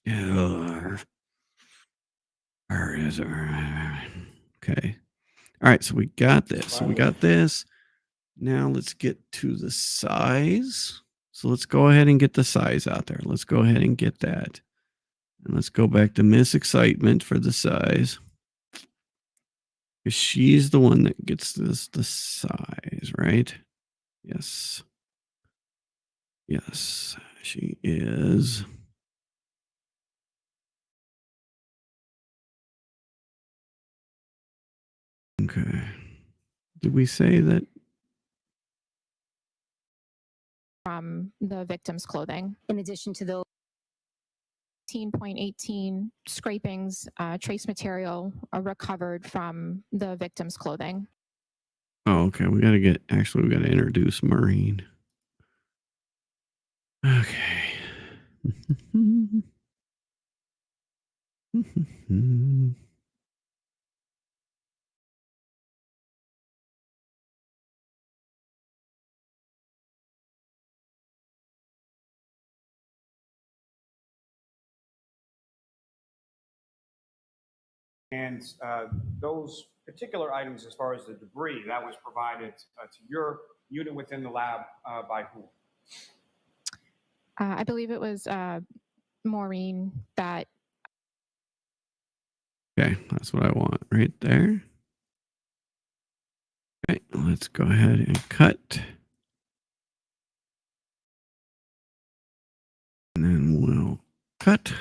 okay. All right. So we got this. So we got this. Now let's get to the size. So let's go ahead and get the size out there. Let's go ahead and get that. And let's go back to Miss Excitement for the size. Because she's the one that gets this the size, right? Yes. Yes, she is. Okay. Did we say that? From the victim's clothing. In addition to those, 18.18 scrapings, trace material recovered from the victim's clothing. Oh, okay. We got to introduce Maureen. Okay. And those particular items, as far as the debris, that was provided to your unit within the lab by whom? I believe it was Maureen that. Okay, that's what I want right there. Okay, let's go ahead and cut. And then we'll cut.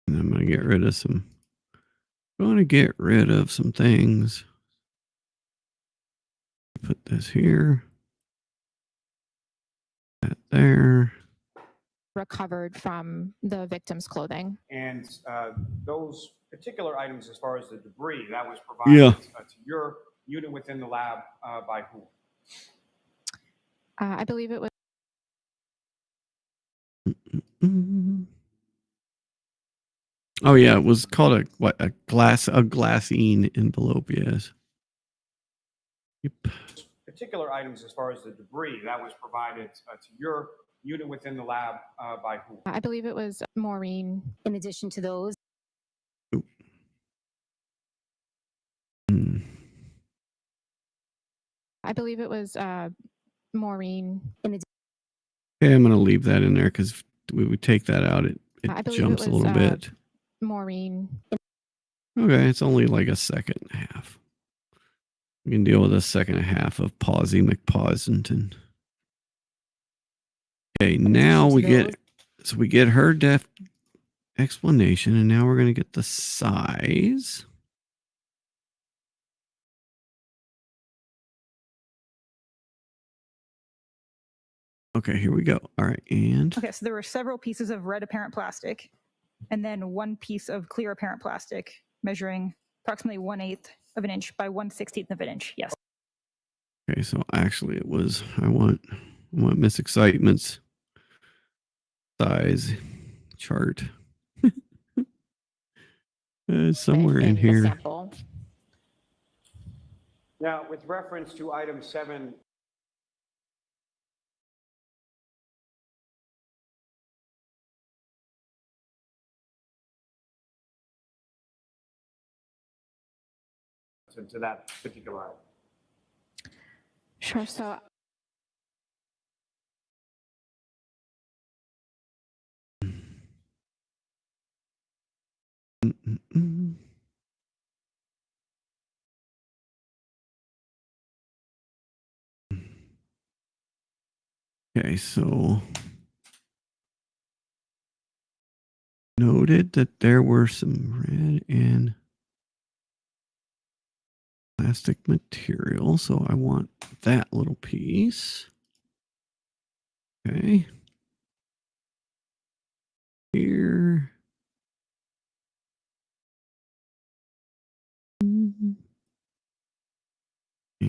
And I'm going to get rid of some. I'm going to get rid of some things. Put this here. That there. Recovered from the victim's clothing. And those particular items, as far as the debris, that was provided to your unit within the lab by whom? I believe it was. Oh yeah, it was called a glassine envelope. Yes. Yep. Particular items, as far as the debris, that was provided to your unit within the lab by whom? I believe it was Maureen. in addition to those, I believe it was Maureen. Okay, I'm going to leave that in there because we would take that out. It jumps a little bit. Maureen. Okay, it's only like a second and a half. We can deal with a second and a half of Pawsy McPawsington. Okay, now we get her depth explanation, and now we're going to get the size. Okay, here we go. All right, and Okay, so there were several pieces of red apparent plastic and then one piece of clear apparent plastic measuring approximately 1/8 of an inch by 1/16 of an inch. Yes. okay, so actually it was I want Miss Excitement's size chart. Somewhere in here. Sample. Now, with reference to item 7. To that particular item. Sure. So Okay, so noted that there were some red and plastic material, so I want that little piece. Okay. Here.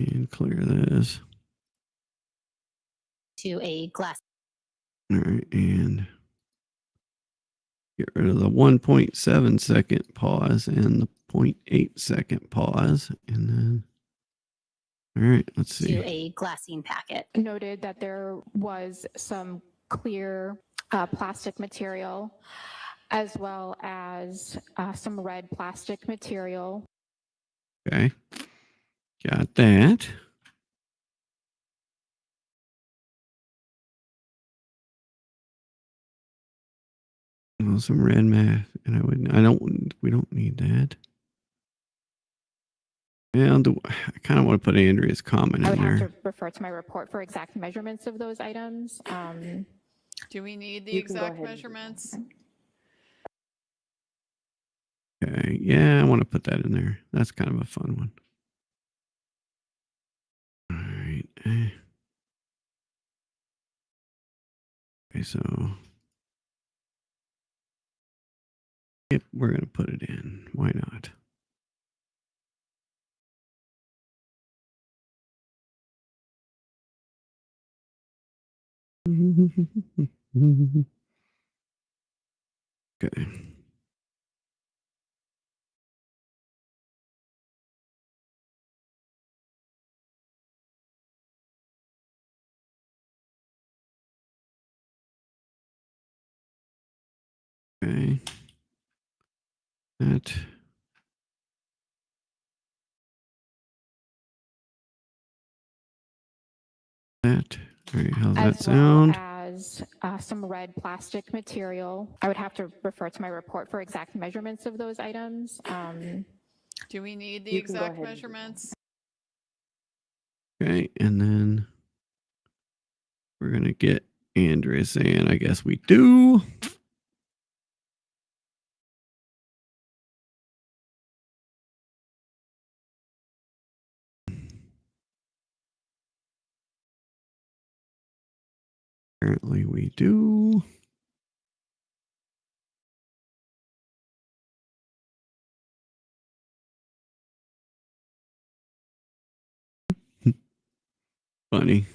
And clear this. To a glass. All right, and get rid of the 1.7 second pause and the 0.8 second pause. And then, all right, let's see. To a glassine packet. Noted that there was some clear plastic material as well as some red plastic material. Okay, got that. Oh, some red math, and we don't need that. And I kind of want to put Andrea's comment I in would have there. to refer to my report for exact measurements of those items. Do we need the You can go exact ahead. measurements? Okay, yeah, I want to put that in there. That's kind of a fun one. All right. Okay, so yep, we're going to put it in. Why not? Okay. Okay. That. That. All right, how's that as sound? well as some red plastic material. I would have to refer to my report for exact measurements of those items. Do we need the You can go exact ahead. measurements? Okay, and then we're going to get Andrea saying, I guess we do. Apparently we do. Funny.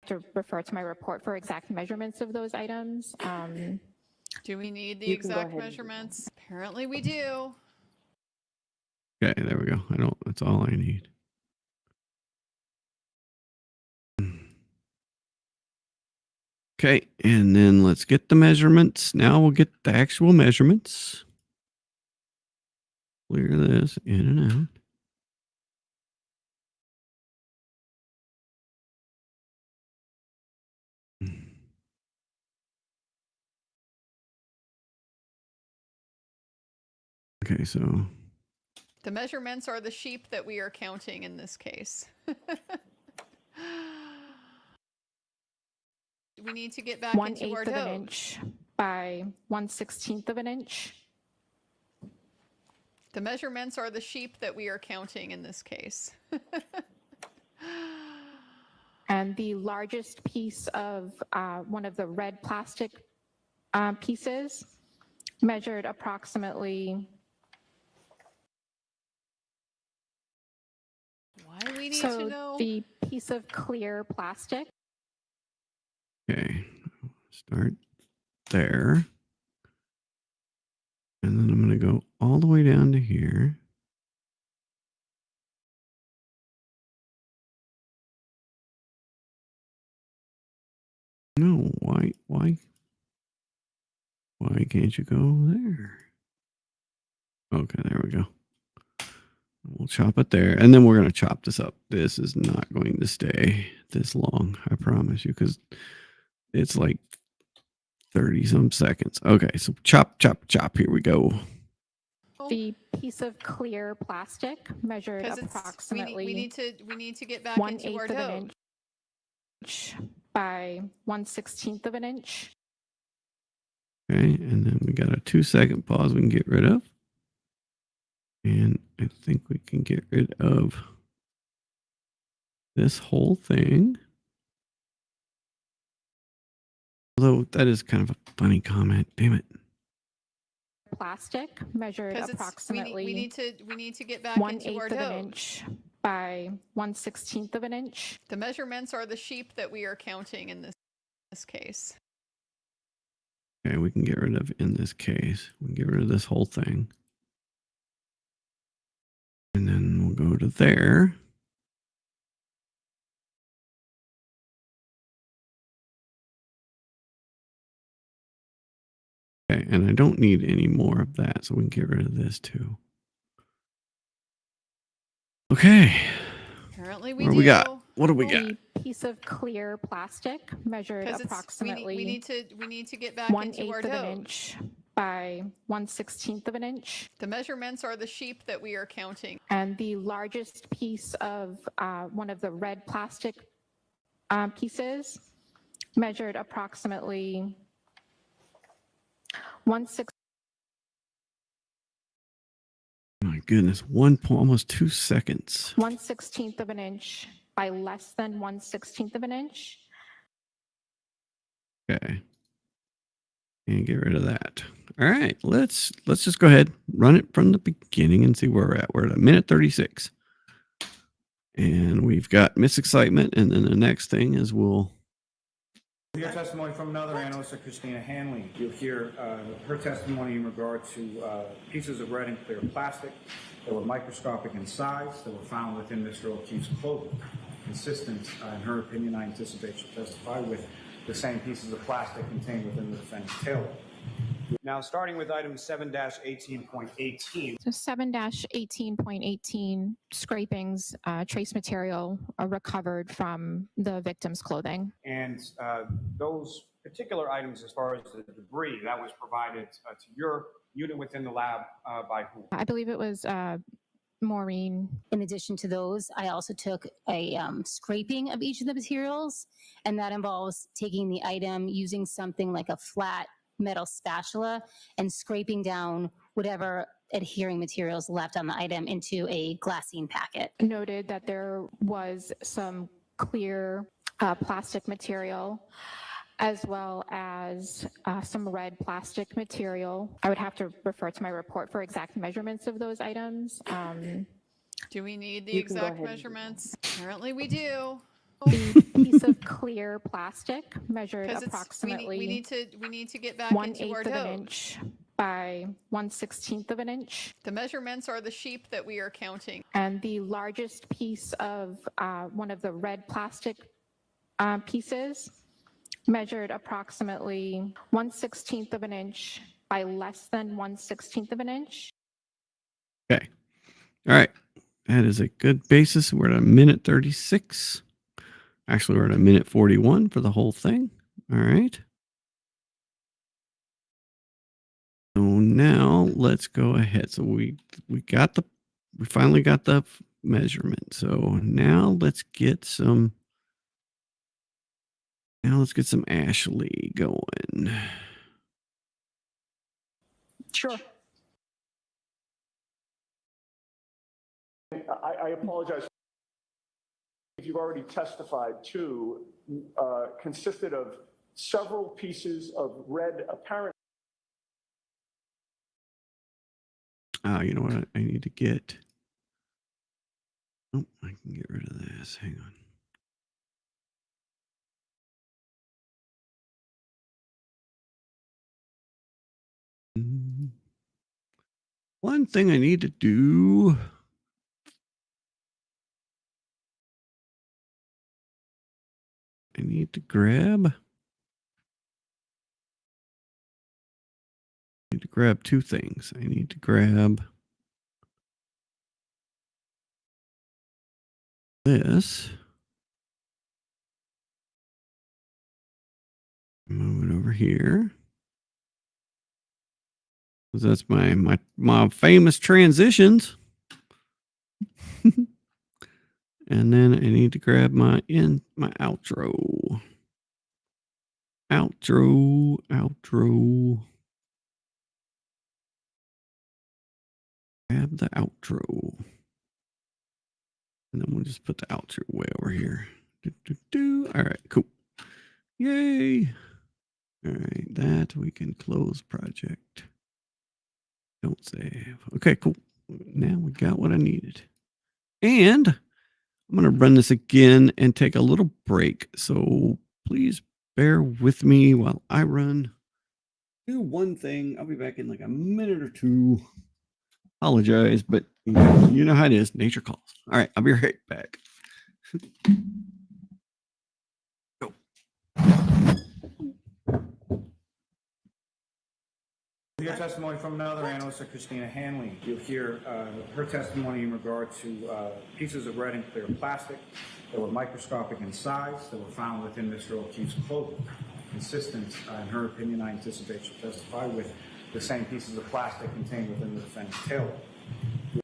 To refer to my report for exact measurements of those items. Do we need the You can go exact ahead. measurements? Apparently we do. Okay, there we go. That's all I need. Okay, and then let's get the measurements. Now we'll get the actual measurements. Clear this in and out. Okay, so The measurements are the sheep that we are counting in this case. We need to get back into our 1/8 of an dough. inch by 1/16 of an inch. The measurements are the sheep that we are counting in this case. And the largest piece of one of the red plastic pieces measured approximately. Why do we need So to know? the piece of clear plastic. okay, start there. And then I'm going to go all the way down to here. No, why can't you go there? Okay, there we go. We'll chop it there. And then we're going to chop this up. This is not going to stay this long, I promise you, because it's like 30 some seconds. Okay, so chop, chop, chop. Here we go. The piece of clear plastic measured Because approximately we need to get back into 1/8 our of an dough. inch by 1/16 of an inch. Okay, and then we got a 2-second pause we can get rid of. And I think we can get rid of this whole thing. Although that is kind of a funny comment. Damn it. plastic measured Because approximately we need to get back into 1/8 our of an note. inch by 1/16 of an inch. The measurements are the sheep that we are counting in this case. Okay, we can get rid of, in this case, we can get rid of this whole thing. And then we'll go to there. Okay, and I don't need any more of that, so we can get rid of this too. Okay. Apparently we What do do. we got? What do we got? The piece of clear plastic measured Because approximately we need to get back into 1/8 our of an note. inch by 1/16 of an inch. The measurements are the sheep that we are counting. And the largest piece of one of the red plastic pieces measured approximately 1/6. My goodness, almost 2 seconds. 1/16 of an inch by less than 1/16 of an inch. Okay. And get rid of that. All right, let's just go ahead, run it from the beginning and see where we're at. We're at a minute 36. And we've got Miss Excitement, and then the next thing is we'll Hear testimony from another analyst, Christina Hanley. You'll hear her testimony in regard to pieces of red and clear plastic that were microscopic in size that were found within Mr. O'Keefe's clothing. Consistent, in her opinion, I anticipate she'll testify, with the same pieces of plastic contained within the defendant's tailor. Now, starting with item 7-18.18. So 7-18.18 scrapings, trace material recovered from the victim's clothing. And those particular items, as far as the debris, that was provided to your unit within the lab by whom? I believe it was Maureen. In addition to those, I also took a scraping of each of the materials, and that involves taking the item, using something like a flat metal spatula, and scraping down whatever adhering materials left on the item into a glassine packet. Noted that there was some clear plastic material, as well as some red plastic material. I would have to refer to my report for exact measurements of those items. Do we need the You can go exact ahead. measurements? Apparently we do. The piece of clear plastic measured Because approximately we need to get back into 1/8 our of an note. inch by 1/16 of an inch. The measurements are the sheep that we are counting. And the largest piece of one of the red plastic pieces measured approximately 1/16 of an inch by less than 1/16 of an inch. Okay. All right. That is a good basis. We're at a minute 36. Actually, we're at a minute 41 for the whole thing. All right. So now let's go ahead. So we finally got the measurement. So now let's get some Ashley going. Sure. I apologize if you've already testified to, consisted of several pieces of red apparent. You know what? I need to get. Oh, I can get rid of this. Hang on. One thing I need to do. I need to grab two things. I need to grab this. Move it over here. That's my famous transitions. And then I need to grab my outro. Outro. Grab the outro. And then we'll just put the outro way over here. All right, cool. Yay. All right, that we can close project. Don't save. Okay, cool. Now we got what I needed. And I'm going to run this again and take a little break. So please bear with me while I do one thing. I'll be back in like a minute or two. Apologize, but you know how it is. Nature calls. All right, I'll be right back. Go. We'll hear testimony from another analyst, Christina Hanley. You'll hear her testimony in regard to pieces of red and clear plastic that were microscopic in size that were found within Mr. O'Keefe's clothing. Consistent, in her opinion, I anticipate she'll testify, with the same pieces of plastic contained within the defendant's tailor.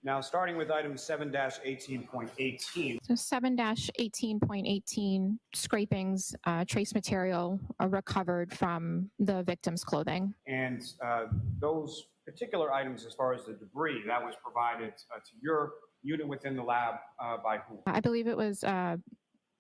Now, starting with item 7-18.18. So 7-18.18 scrapings, trace material recovered from the victim's clothing. And those particular items, as far as the debris, that was provided to your unit within the lab by whom? I believe it was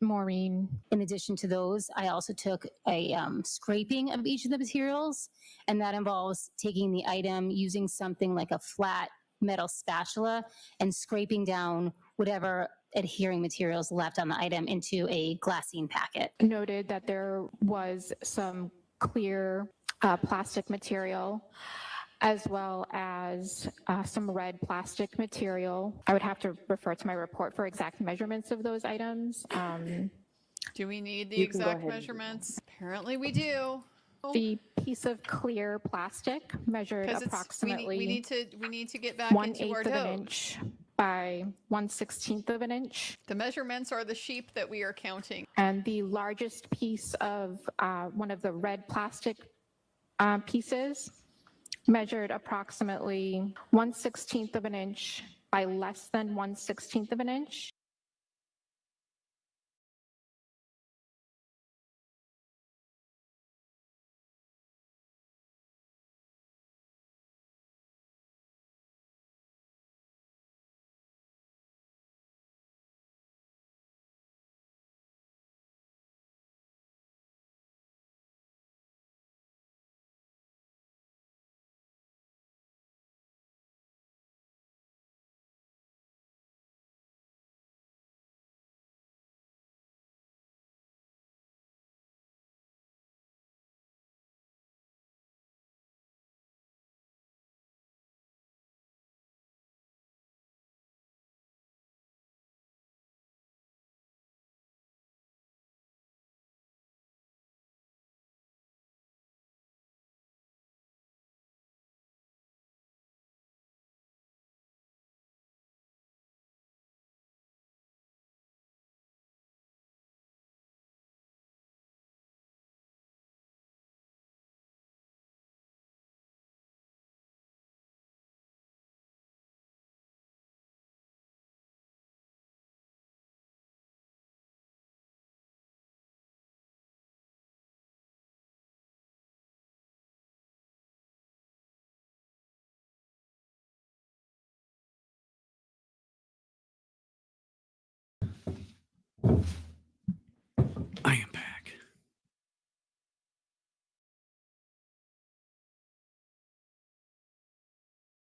Maureen. In addition to those, I also took a scraping of each of the materials, and that involves taking the item, using something like a flat metal spatula, and scraping down whatever adhering materials left on the item into a glassine packet. Noted that there was some clear plastic material, as well as some red plastic material. I would have to refer to my report for exact measurements of those items. Do we need the exact measurements? Apparently we do. The piece of clear plastic measured 'Cause approximately we need to get back into our 1/8 of an notes. inch by 1/16 of an inch. The measurements are the sheep that we are counting. And the largest piece of one of the red plastic pieces measured approximately 1/16 of an inch by less than 1/16 of an inch. I am back.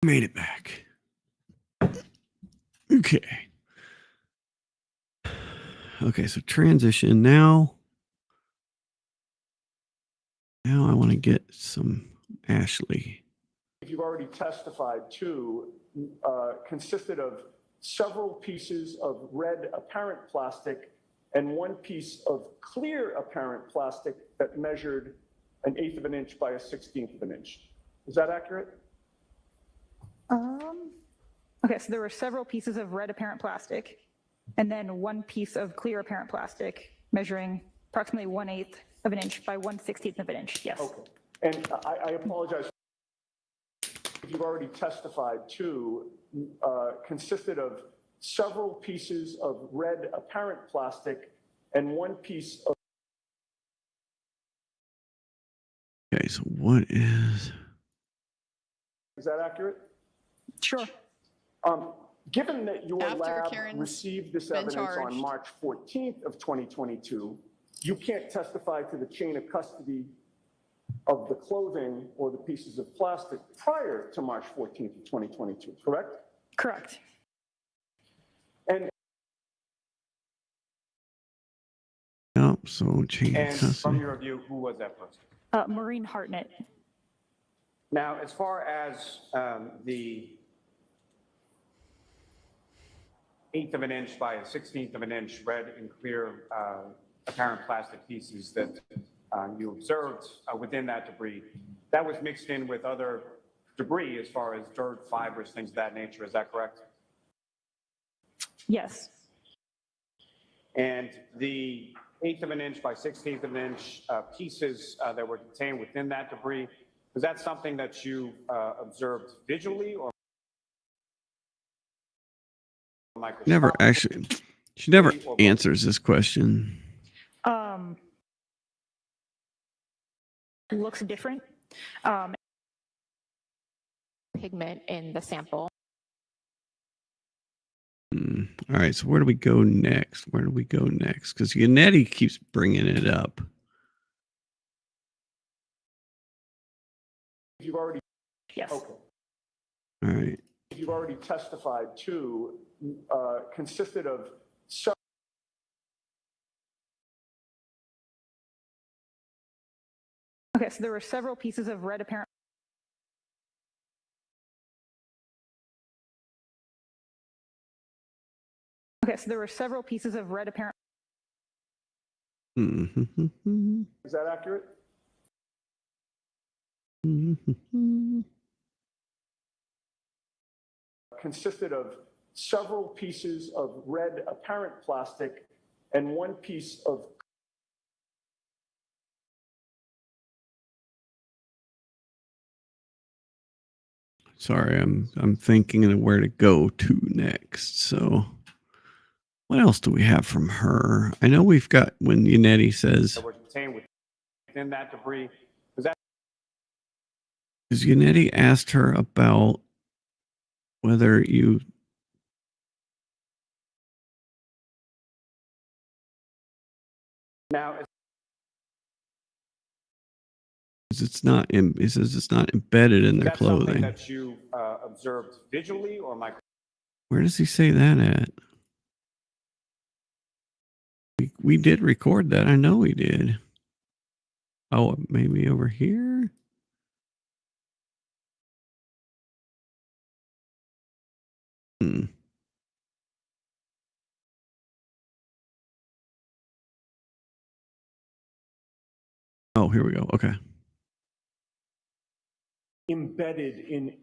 Made it back. Okay. Okay, so transition now. Now I want to get some Ashley. You've already testified to consisted of several pieces of red apparent plastic and one piece of clear apparent plastic that measured 1/8 of an inch by 1/16 of an inch. Is that accurate? Okay, so there were several pieces of red apparent plastic, and then one piece of clear apparent plastic measuring approximately 1/8 of an inch by 1/16 of an inch. Yes. Okay. And I apologize if you've already testified to consisted of several pieces of red apparent plastic and one piece of. Okay, so what is... Is that accurate? Sure. Given that your After lab Karen's received this been evidence on charged. March 14th of 2022, you can't testify to the chain of custody of the clothing or the pieces of plastic prior to March 14th of 2022, correct? Correct. And Yep, so chain of And from custody. your review, who was that person? Maureen Hartnett. Now, as far as the 1/8 of an inch by a 1/16 of an inch red and clear apparent plastic pieces that you observed within that debris, that was mixed in with other debris as far as dirt, fibers, things of that nature. Is that correct? Yes. And the 1/8 of an inch by 1/16 of an inch pieces that were contained within that debris, was that something that you observed visually or Never microscopically? actually, she never Or both? answers this question. Looks different. Pigment in the sample. All right, so where do we go next? Where do we go next? Because Yannetti keeps bringing it up. you've already, Yes. okay. All right. You've already testified to consisted of Okay, so there were several pieces of red apparent. Okay, so there were several pieces of red apparent. Is that accurate? Consisted of several pieces of red apparent plastic and one piece of Sorry, I'm thinking of where to go to next. So, what else do we have from her? I know we've got when Yannetti says That were contained within that debris. Was that because Yannetti asked her about whether you now? it's not he says it's not embedded in their That's something clothing. that you observed visually or micro? Where does he say that at? We did record that. I know we did. Oh, maybe over here. Oh, here we go. Okay. embedded in.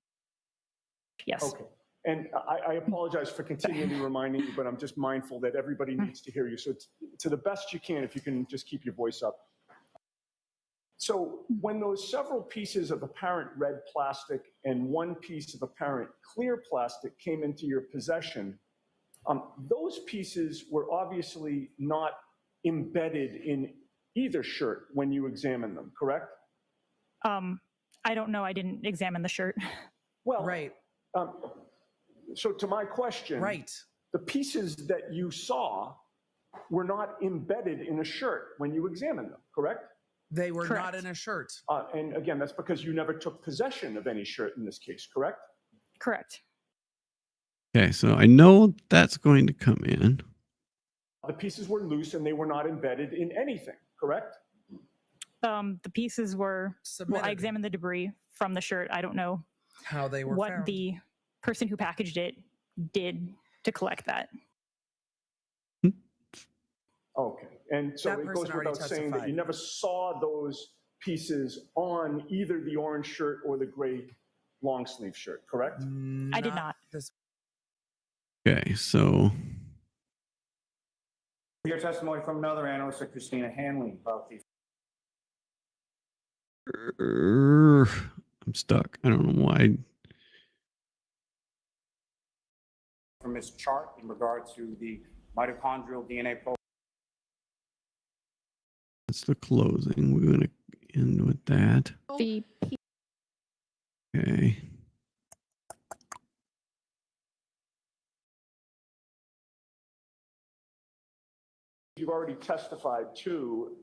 Yes. Okay. And I apologize for continually reminding you, but I'm just mindful that everybody needs to hear you. So to the best you can, if you can just keep your voice up. So when those several pieces of apparent red plastic and one piece of apparent clear plastic came into your possession, those pieces were obviously not embedded in either shirt when you examined them, correct? I don't know. I didn't examine the shirt. Well, Right. So to my question, Right. the pieces that you saw were not embedded in a shirt when you examined them, correct? They were not Correct. in a shirt. And again, that's because you never took possession of any shirt in this case, correct? Correct. Okay, so I know that's going to come in. The pieces were loose and they were not embedded in anything, correct? The pieces were, well, Submitted. I examined the debris from the shirt. I don't know How they were what found. the person who packaged it did to collect that. Okay. And so That it person goes already without saying that testified. you never saw those pieces on either the orange shirt or the gray long sleeve shirt, correct? I did not. This. Okay, so Your testimony from another analyst, Christina Hanley, about the I'm stuck. I don't know why. from this chart in regard to the mitochondrial DNA profile. That's the closing. We're going to end with that. The Okay. You've already testified to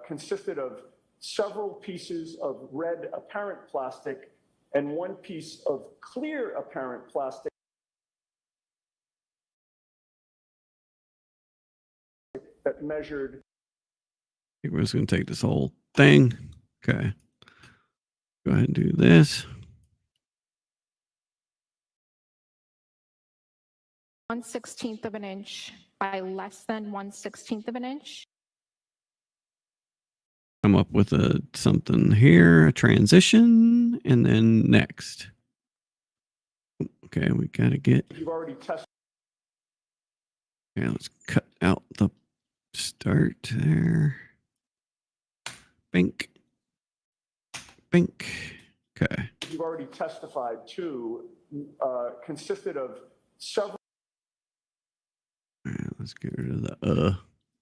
consisted of several pieces of red apparent plastic and one piece of clear apparent plastic that measured. I think we're just going to take this whole thing. Okay. Go ahead and do this. 1/16 of an inch by less than 1/16 of an inch. Come up with something here, a transition, and then next. Okay, we got to get. You've already tested. Okay, let's cut out the start there. Bink. Bink. Okay. You've already testified to consisted of several. All right, let's get rid of the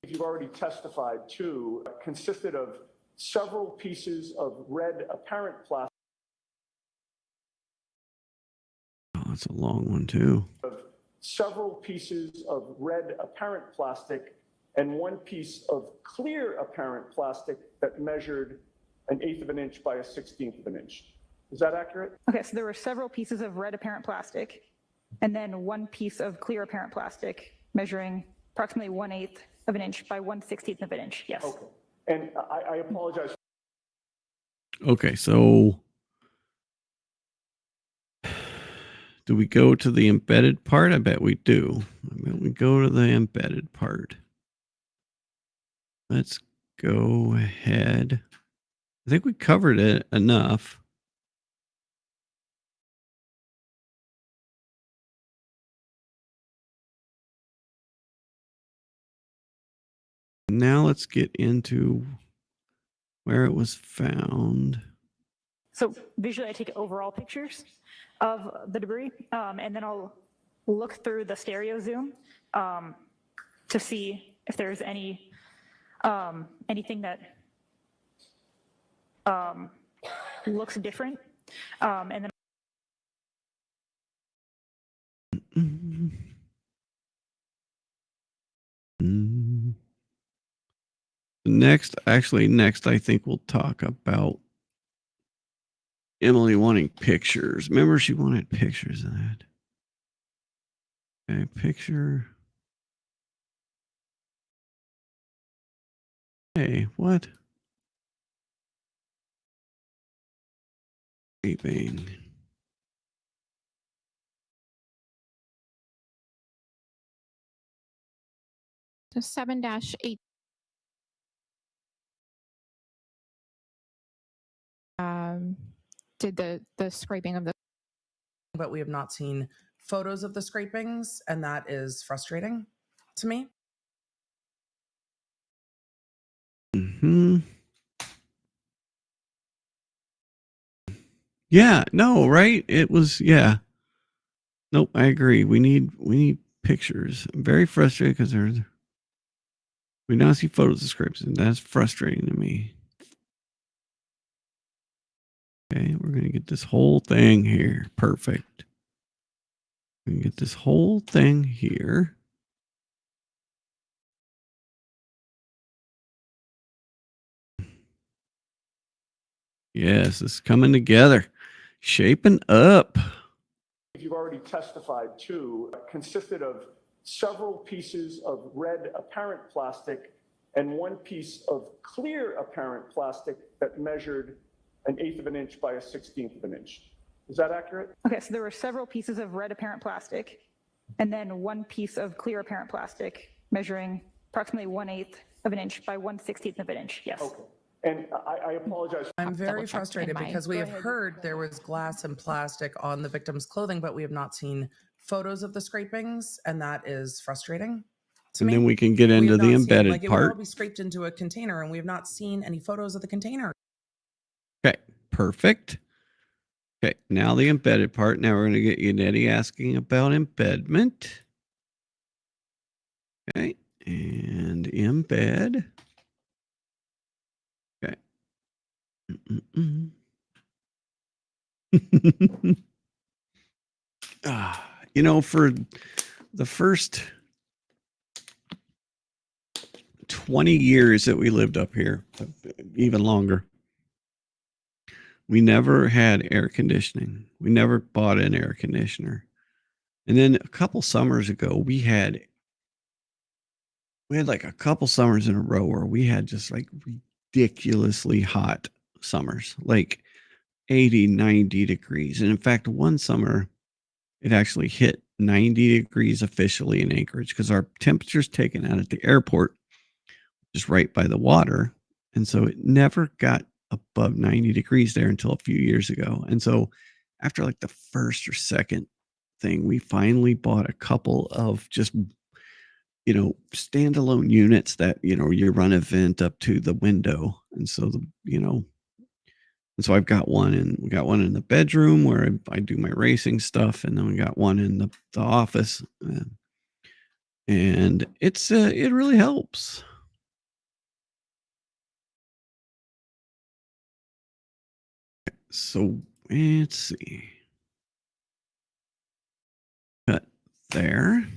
You've already testified to consisted of several pieces of red apparent plastic. Oh, that's a long one too. Of several pieces of red apparent plastic and one piece of clear apparent plastic that measured 1/8 of an inch by 1/16 of an inch. Is that accurate? Okay, so there were several pieces of red apparent plastic and then one piece of clear apparent plastic measuring approximately 1/8 of an inch by 1/16 of an inch. Yes. Okay. And I apologize. Okay, so do we go to the embedded part? I bet we do. I bet we go to the embedded part. Let's go ahead. I think we covered it enough. Now let's get into where it was found. So visually, I take overall pictures of the debris, and then I'll look through the stereo zoom to see if there's any anything that looks different, and then. Next, I think we'll talk about Emily wanting pictures. Remember, she wanted pictures of that. Okay, picture. Hey, what? Scraping. So 7-8 did the scraping of the. But we have not seen photos of the scrapings, and that is frustrating to me. Hmm. Yeah. No. Right. It was. Yeah. Nope. I agree. We need pictures. I'm very frustrated because we now see photos of scrapes, and that's frustrating to me. Okay, we're gonna get this whole thing here. Perfect. We can get this whole thing here. Yes, it's coming together. Shaping up. You've already testified to consisted of several pieces of red apparent plastic and one piece of clear apparent plastic that measured 1/8 of an inch by 1/16 of an inch. Is that accurate? Okay, so there were several pieces of red apparent plastic and then one piece of clear apparent plastic measuring approximately 1/8 of an inch by 1/16 of an inch. Yes. Okay. And I apologize. I'm very double-checked frustrated in my- because we have Go ahead. heard there was glass and plastic on the victim's clothing, but we have not seen photos of the scrapings, and that is frustrating to And me. then we can get We into have the not seen- embedded like, it would all part. be scraped into a container, and we have not seen any photos of the container. Okay, perfect. Okay, now the embedded part. Now we're going to get Unetti asking about embedment. Okay, and embed. Okay. You know, for the first 20 years that we lived up here, even longer. We never had air conditioning. We never bought an air conditioner. And then a couple summers ago, we had like a couple summers in a row where we had just like ridiculously hot summers, like 80, 90 degrees. And in fact, one summer, it actually hit 90 degrees officially in Anchorage because our temperature's taken out at the airport, just right by the water. And so it never got above 90 degrees there until a few years ago. And so after like the first or second thing, we finally bought a couple of just, standalone units that, you run a vent up to the window. And so, and so I've got we got one in the bedroom where I do my racing stuff. And then we got one in the office. And it really helps. So let's see. Cut there.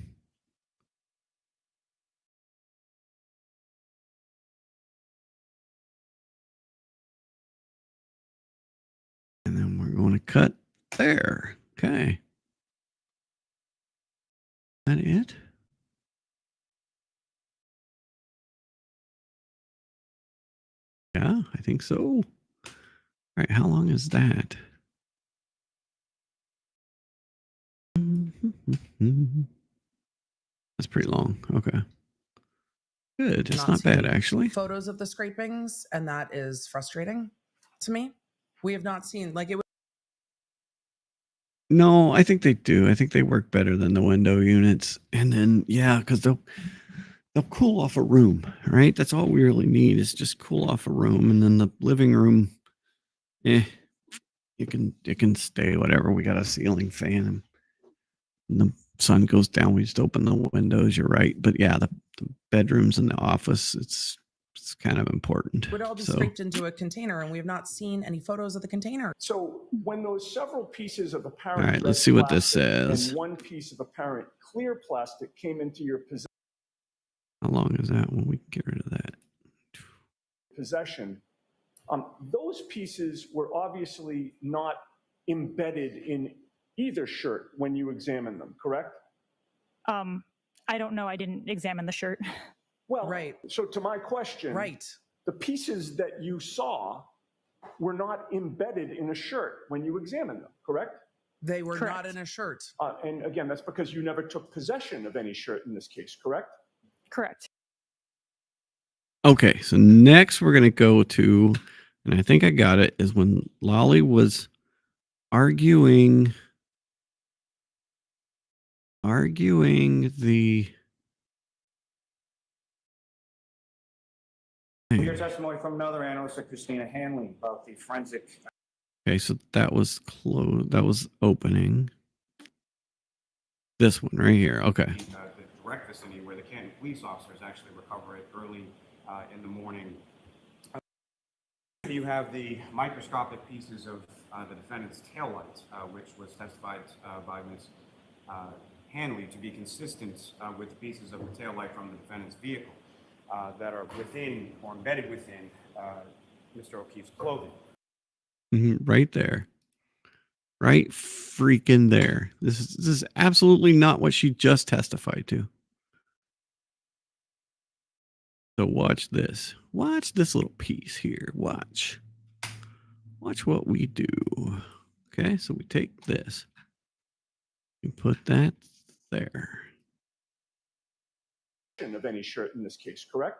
And then we're going to cut there. Okay. Is that it? Yeah, I think so. All right, how long is that? That's pretty long. Okay. Good. It's not bad, seen actually. Photos of the scrapings, and that is frustrating to me. We have not seen like it. No, I think they do. I think they work better than the window units. And then, yeah, because they'll cool off a room, right? That's all we really need is just cool off a room. And then the living room, it can stay whatever. We got a ceiling fan. And the sun goes down, we just open the windows. You're right. But yeah, the bedrooms and the office, it's kind of important. Would all be scraped into a container, and we have not seen any photos of the container. So when those several pieces of apparent All right, let's red see what this plastic says. and one piece of apparent clear plastic came into your How long is that? Well, we can get rid of that. possession, those pieces were obviously not embedded in either shirt when you examined them, correct? I don't know. I didn't examine the shirt. Well, Right. So to my question, Right. the pieces that you saw were not embedded in a shirt when you examined them, correct? They were Correct. not in a shirt. And again, that's because you never took possession of any shirt in this case, correct? Correct. Okay, so next we're going to go to, and I think I got it, is when Lolly was arguing the... We hear testimony from another analyst, Christina Hanley, about the forensic. Okay, so that was closed. That was opening. This one right here. Okay. The direct vicinity where the Canton police officers actually recover it early in the morning. You have the microscopic pieces of the defendant's taillight, which was testified by Ms. Hanley to be consistent with the pieces of the taillight from the defendant's vehicle that are within or embedded within Mr. O'Keefe's clothing. Right there. Right freaking there. This is absolutely not what she just testified to. So watch this. Watch this little piece here. Watch what we do. Okay, so we take this. We put that there. Of any shirt in this case, correct?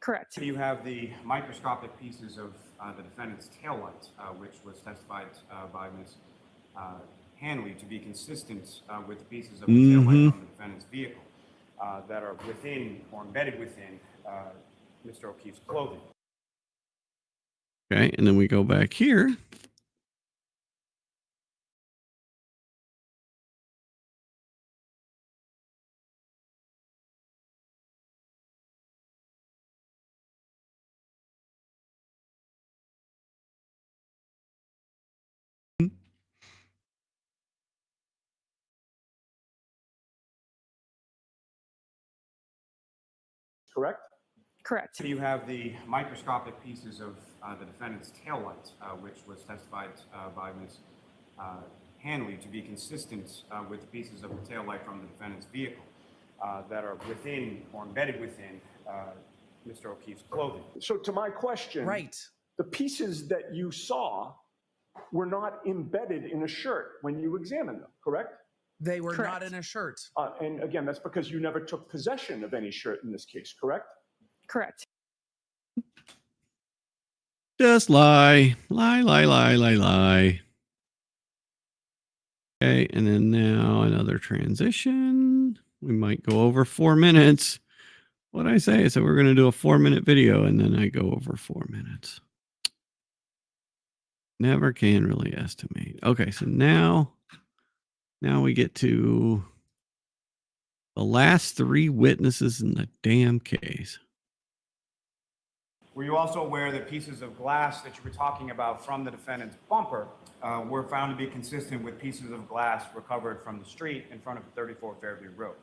Correct. You have the microscopic pieces of the defendant's taillight, which was testified by Ms. Hanley to be consistent with the pieces of the taillight from the defendant's vehicle that are within or embedded within Mr. O'Keefe's clothing. Okay, and then we go back here. Correct? Correct. You have the microscopic pieces of the defendant's taillight, which was testified by Ms. Hanley to be consistent with pieces of the taillight from the defendant's vehicle that are within or embedded within Mr. O'Keefe's clothing. So to my question, Right. the pieces that you saw were not embedded in a shirt when you examined them, correct? They were not Correct. in a shirt. And again, that's because you never took possession of any shirt in this case, correct? Correct. Just lie. Lie, lie, lie, lie, lie. Okay, and then now another transition. We might go over 4 minutes. What I say is that we're going to do a 4-minute video, and then I go over 4 minutes. Never can really estimate. Okay, so now we get to the last 3 witnesses in the damn case. Were you also aware that pieces of glass that you were talking about from the defendant's bumper were found to be consistent with pieces of glass recovered from the street in front of 34 Fairview Road?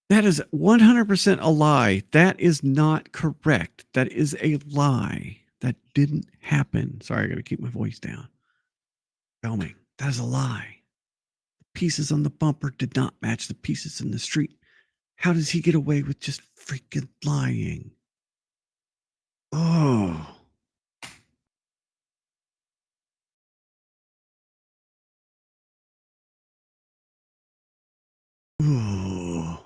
That is 100% a lie. That is not correct. That is a lie. That didn't happen. Sorry, I got to keep my voice down. Filming. That is a lie. The pieces on the bumper did not match the pieces in the street. How does he get away with just freaking lying? Oh. Ooh.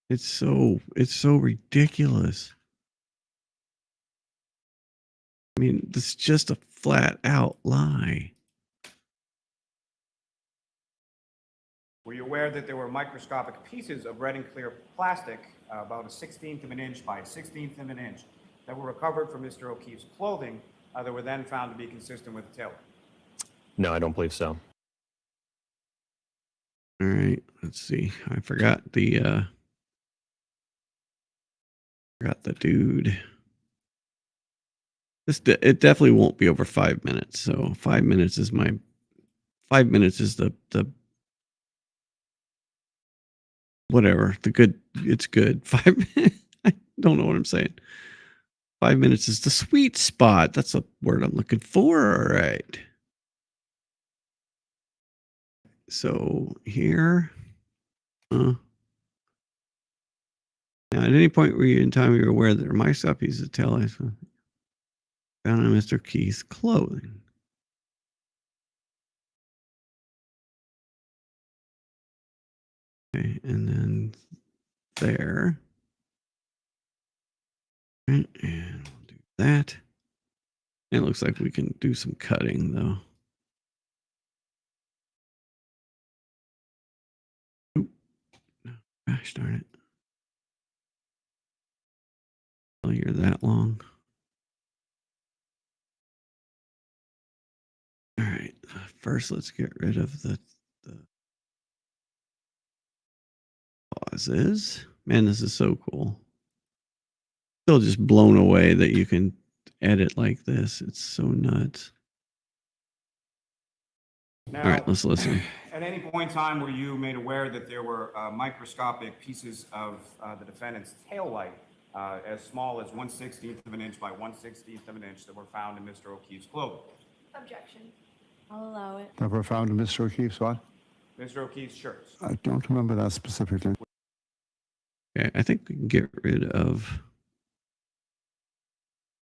It's so ridiculous. I mean, this is just a flat out lie. Were you aware that there were microscopic pieces of red and clear plastic, about a 16th of an inch by a 16th of an inch, that were recovered from Mr. O'Keefe's clothing that were then found to be consistent with the tailor? No, I don't believe so. All right, let's see. I forgot the dude. It definitely won't be over 5 minutes. So 5 minutes is the whatever. It's good. 5 minutes. I don't know what I'm saying. 5 minutes is the sweet spot. That's the word I'm looking for. All right. So here, now at any point were you in time you were aware that there might stop pieces of tail lights found on Mr. Keith's clothing? Okay, and then there. Right, and we'll do that. It looks like we can do some cutting though. Oop. No, gosh darn it. Oh, you're that long. All right. First, let's get rid of the pauses. Man, this is so cool. Still just blown away that you can edit like this. It's so nuts. Now, All right, let's listen. At any point in time were you made aware that there were microscopic pieces of the defendant's taillight as small as 1/16th of an inch by 1/16th of an inch that were found in Mr. O'Keefe's clothing? Objection. I'll allow it. That were found in Mr. O'Keefe's what? Mr. O'Keefe's shirts. I don't remember that specifically. Okay, I think we can get rid of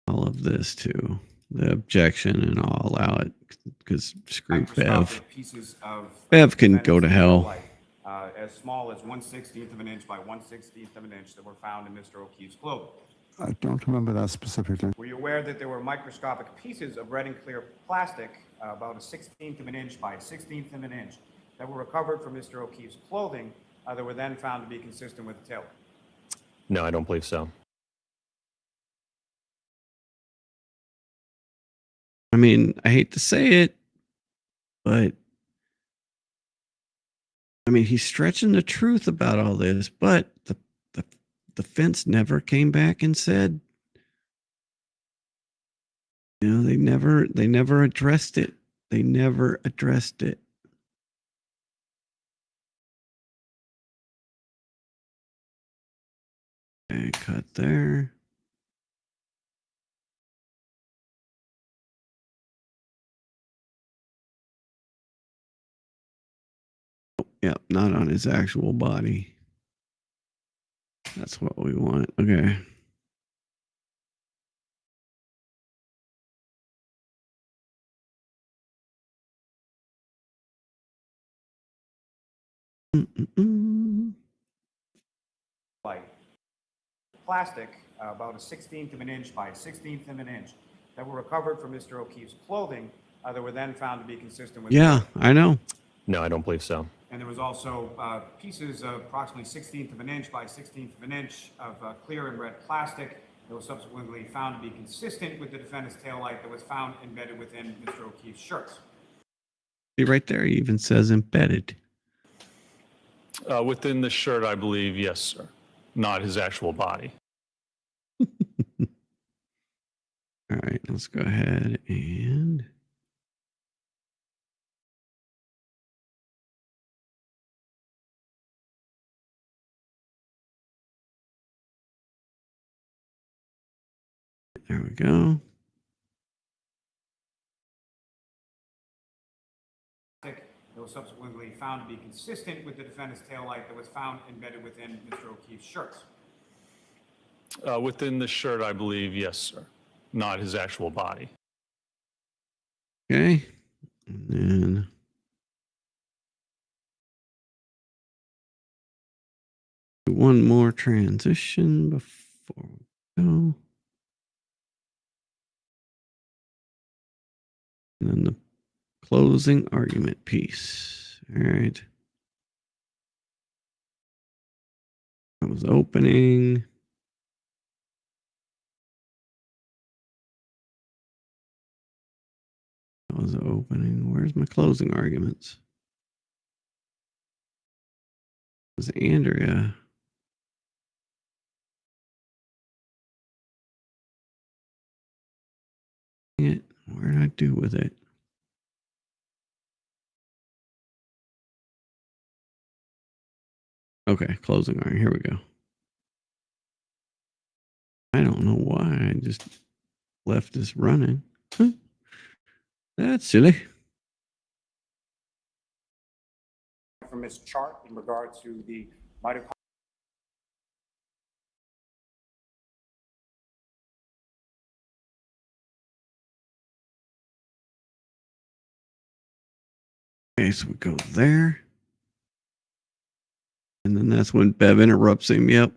all of this too. The objection, and I'll allow it because screw Bev. Microscopic pieces of Bev can go to hell. taillight, as small as 1/16th of an inch by 1/16th of an inch that were found in Mr. O'Keefe's clothing. I don't remember that specifically. Were you aware that there were microscopic pieces of red and clear plastic, about a 16th of an inch by a 16th of an inch, that were recovered from Mr. O'Keefe's clothing that were then found to be consistent with the tailor? No, I don't believe so. I mean, I hate to say it, but I mean, he's stretching the truth about all this, but the fence never came back and said, they never addressed it. They never addressed it. Okay, cut there. Oh, yep, not on his actual body. That's what we want. Okay. Light. Plastic, about a 16th of an inch by a 16th of an inch, that were recovered from Mr. O'Keefe's clothing, that were then found to be consistent with. Yeah, I know. No, I don't believe so. And there was also pieces of approximately 16th of an inch by 16th of an inch of clear and red plastic that was subsequently found to be consistent with the defendant's taillight that was found embedded within Mr. O'Keefe's shirts. See right there, he even says embedded. Within the shirt, I believe, yes, sir. Not his actual body. All right, let's go ahead and there we go. That was subsequently found to be consistent with the defendant's taillight that was found embedded within Mr. O'Keefe's shirts. Within the shirt, I believe, yes, sir. Not his actual body. Okay. And then do one more transition before we go. And then the closing argument piece. All right. That was opening. That was opening. Where's my closing arguments? It was Andrea. Dang it. What did I do with it? Okay, closing argument. Here we go. I don't know why I just left this running. That's silly. From his chart in regard to the mitochondrial. Okay, so we go there. And then that's when Bev interrupts him. Yep.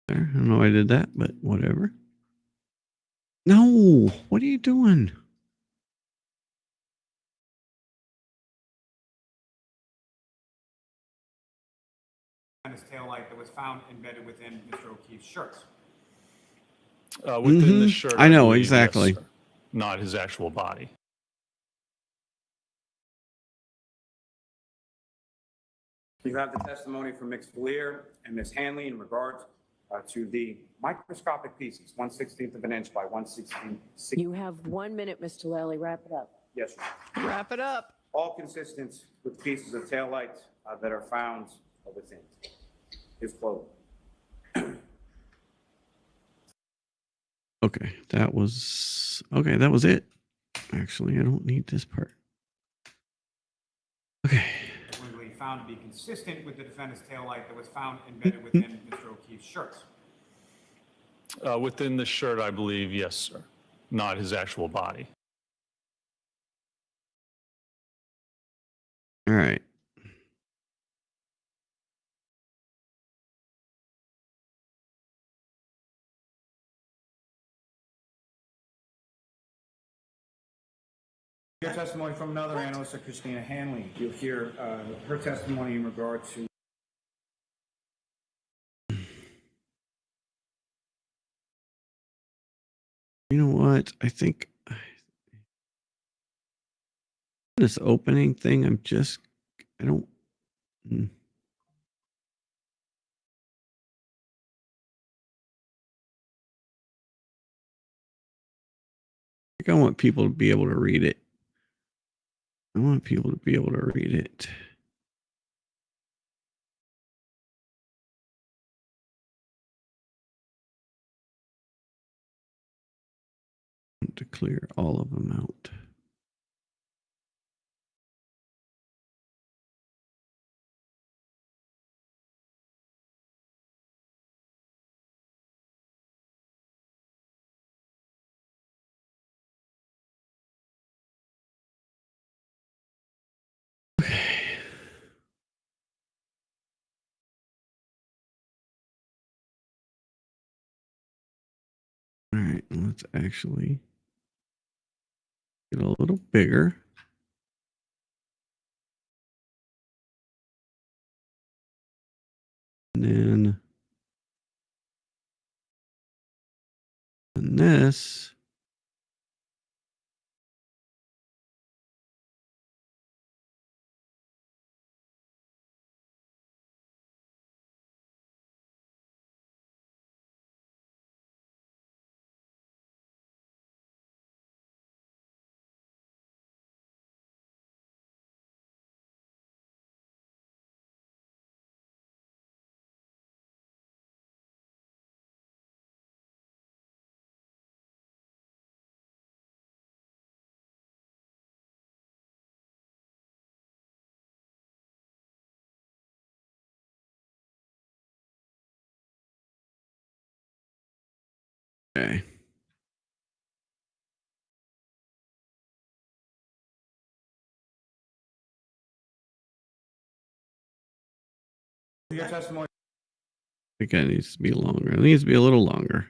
There. I don't know why I did that, but whatever. No, what are you doing? His taillight that was found embedded within Mr. O'Keefe's shirts. Within the shirt, I know, believe, exactly. yes, sir. Not his actual body. You have the testimony from Ms. Valier and Ms. Hanley in regards to the microscopic pieces, 1/16th of an inch by 1/16th. You have 1 minute, Mr. Lally. Wrap it up. Yes, sir. Wrap it up. All consistent with pieces of taillight that are found within his clothing. Okay, that was it. Actually, I don't need this part. Okay. Subsequently found to be consistent with the defendant's taillight that was found embedded within Mr. O'Keefe's shirts. Within the shirt, I believe, yes, sir. Not his actual body. All right. Your testimony from another analyst, Christina Hanley. You'll hear her testimony in regard to. You know what? I think this opening thing, I don't. I want people to be able to read it. I want people to be able to read it. To clear all of them out. All right, let's actually get a little bigger. And then this. Okay. Your testimony. I think it needs to be longer. It needs to be a little longer.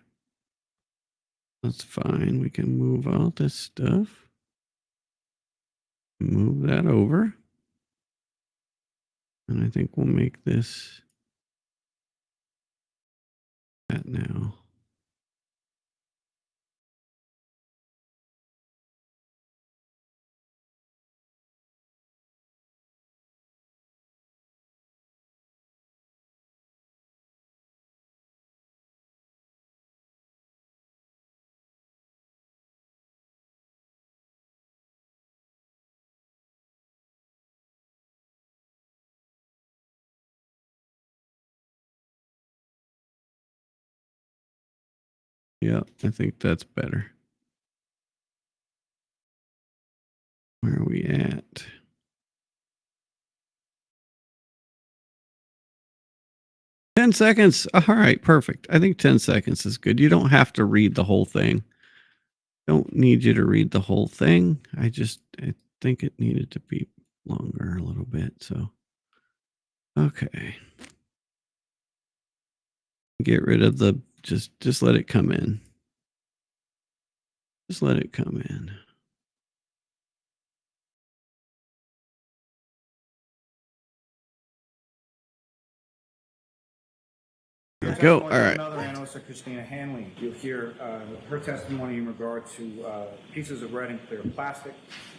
That's fine. We can move out this stuff. Move that over. And I think we'll make this that now. Yeah, I think that's better. Where are we at? Ten seconds. All right, perfect. I think 10 seconds is good. You don't have to read the whole thing. Don't need you to read the whole thing. I think it needed to be longer a little bit. So, okay. Get rid of the, just let it come in. Just let it come in. There we go. All right. Another analyst, Christina Hanley. You'll hear her testimony in regard to pieces of red and clear plastic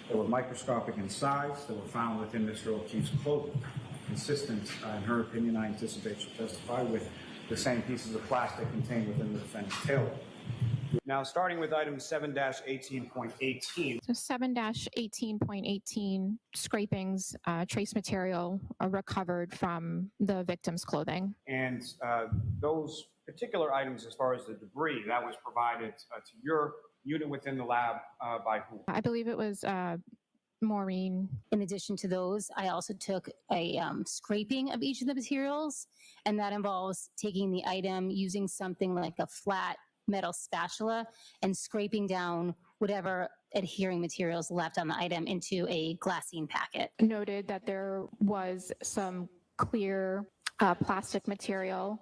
that were microscopic in size that were found within Mr. O'Keefe's clothing. Consistent, in her opinion, I anticipate she'll testify with the same pieces of plastic contained within the defendant's tailor. Now, starting with item 7-18.18. So 7-18.18 scrapings, trace material recovered from the victim's clothing. And those particular items, as far as the debris, that was provided to your unit within the lab by whom? I believe it was Maureen. In addition to those, I also took a scraping of each of the materials, and that involves taking the item, using something like a flat metal spatula, and scraping down whatever adhering materials left on the item into a glassine packet. Noted that there was some clear plastic material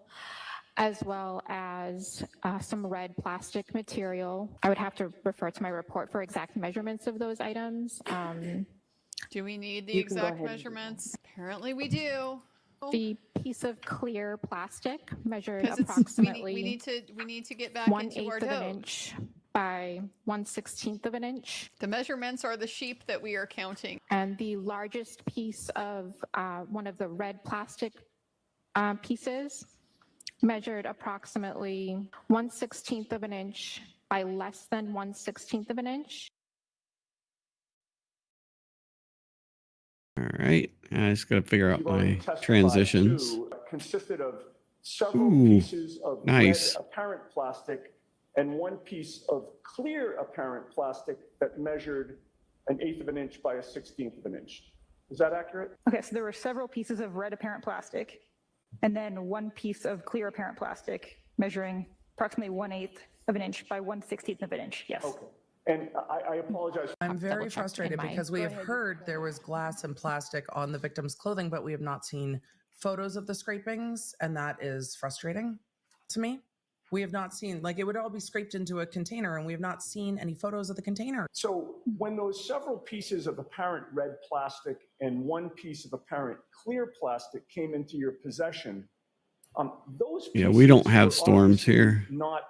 as well as some red plastic material. I would have to refer to my report for exact measurements of those items. Do we need the You can go exact ahead and do that. measurements? Apparently we do. The piece of clear plastic measured Because approximately we need to get back into 1/8 our of an note. inch by 1/16 of an inch. The measurements are the sheep that we are counting. And the largest piece of one of the red plastic pieces measured approximately 1/16 of an inch by less than 1/16 of an inch. All right. I just got to figure out You've already my testified transitions. to consisted of several Ooh, pieces of nice. red apparent plastic and one piece of clear apparent plastic that measured 1/8 of an inch by 1/16 of an inch. Is that accurate? Okay, so there were several pieces of red apparent plastic and then one piece of clear apparent plastic measuring approximately 1/8 of an inch by 1/16 of an inch. Yes. Okay. And I apologize. I'm very double-checked frustrated in my- because we have heard there was glass and plastic on the victim's clothing, but we have not seen photos of the scrapings, and that is frustrating to me. We have not seen, like, it would all be scraped into a container, and we have not seen any photos of the container. So when those several pieces of apparent red plastic and one piece of apparent clear plastic came into your possession, those pieces Yeah, we don't have were storms obviously here. Not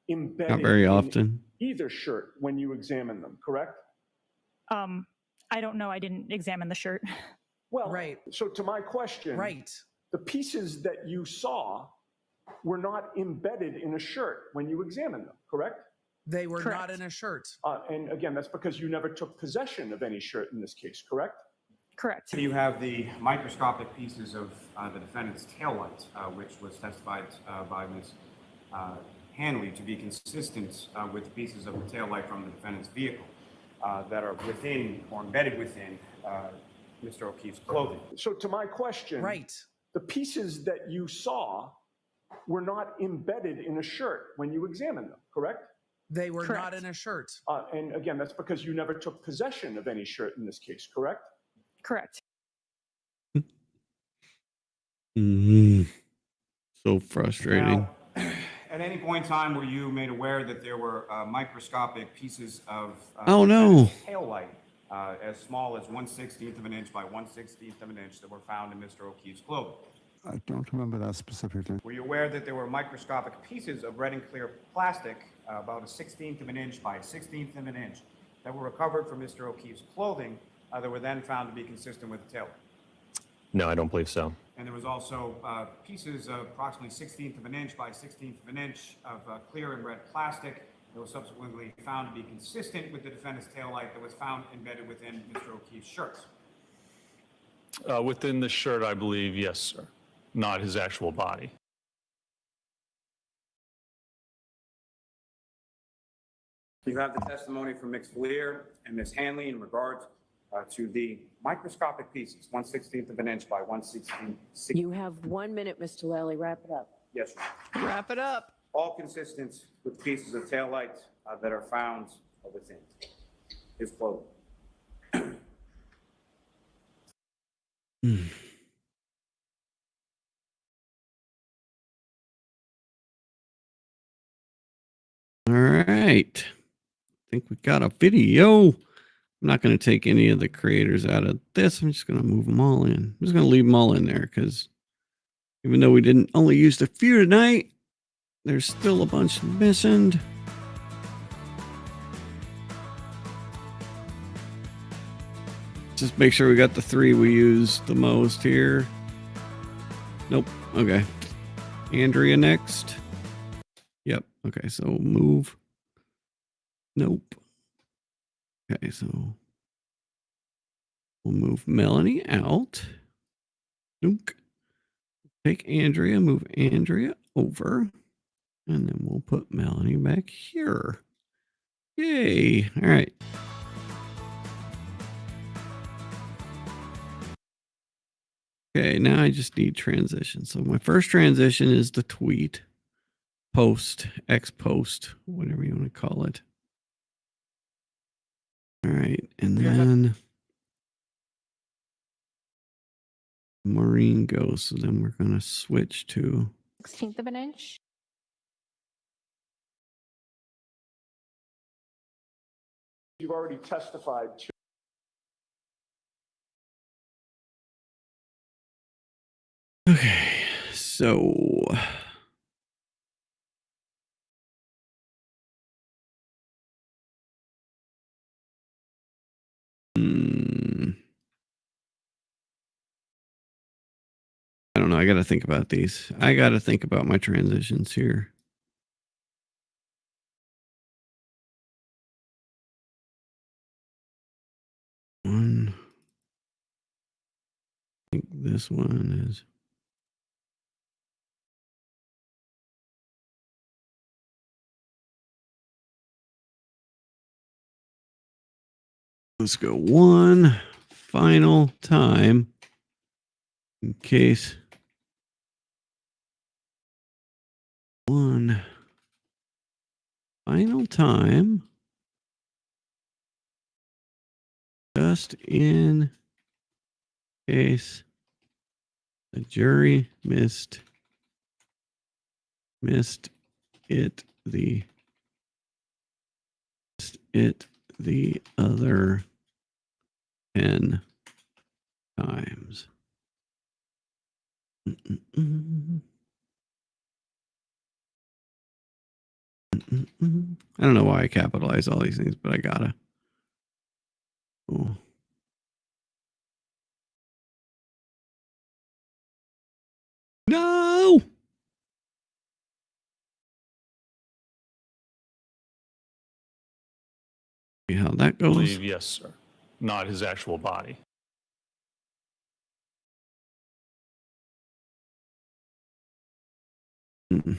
embedded Not very in often. either shirt when you examine them, correct? I don't know. I didn't examine the shirt. Well, Right. So to my question, Right. the pieces that you saw were not embedded in a shirt when you examined them, correct? They were Correct. not in a shirt. And again, that's because you never took possession of any shirt in this case, correct? Correct. You have the microscopic pieces of the defendant's taillight, which was testified by Ms. Hanley to be consistent with pieces of the taillight from the defendant's vehicle that are within or embedded within Mr. O'Keefe's clothing. So to my question, Right. the pieces that you saw were not embedded in a shirt when you examined them, correct? They were Correct. not in a shirt. And again, that's because you never took possession of any shirt in this case, correct? Correct. So frustrating. Now, at any point in time were you made aware that there were microscopic pieces of Oh, no. taillight as small as 1/16 of an inch by 1/16 of an inch that were found in Mr. O'Keefe's clothing? I don't remember that specifically. Were you aware that there were microscopic pieces of red and clear plastic about 1/16 of an inch by 1/16 of an inch that were recovered from Mr. O'Keefe's clothing that were then found to be consistent with the taillight? No, I don't believe so. And there was also pieces of approximately 1/16 of an inch by 1/16 of an inch of clear and red plastic that was subsequently found to be consistent with the defendant's taillight that was found embedded within Mr. O'Keefe's shirts. Within the shirt, I believe, yes, sir. Not his actual body. You have the testimony from Ms. Lear and Ms. Hanley in regards to the microscopic pieces, 1/16 of an inch by 1/16. You have 1 minute, Mr. Lally. Wrap it up. Yes, Wrap it up. all consistent with pieces of taillight that are found within his clothing. All right. I think we got a video. I'm not going to take any of the creators out of this. I'm just going to move them all in. I'm just going to leave them all in there because even though we didn't only use a few tonight, there's still a bunch missing. Just make sure we got the 3 we use the most here. Nope. Okay. Andrea next. Yep. Okay. So move. Nope. Okay. So we'll move Melanie out. Nope. Take Andrea, move Andrea over. And then we'll put Melanie back here. Yay. All right. Okay, now I just need transition. So my first transition is the tweet, post, X post, whatever you want to call it. All right, and then Maureen goes. So then we're going to switch to 1/16 of an inch. You've already testified to. Okay, so I don't know. I got to think about these. I got to think about my transitions here. One. I think this one is. Let's go one final time in case. One final time. Just in case the jury missed it the other 10 times. I don't know why I capitalize all these things, but I gotta. Oh. No! See how that I goes. believe, yes, sir. Not his actual body. Mm-mm.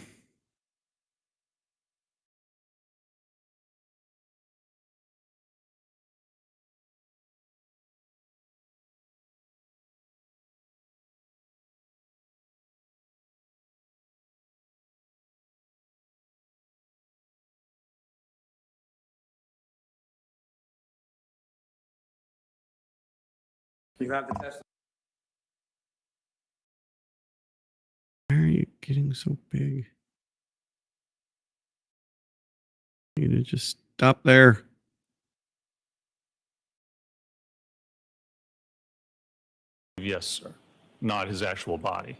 You have the testimony. Why are you getting so big? You need to just stop there. Yes, sir. Not his actual body.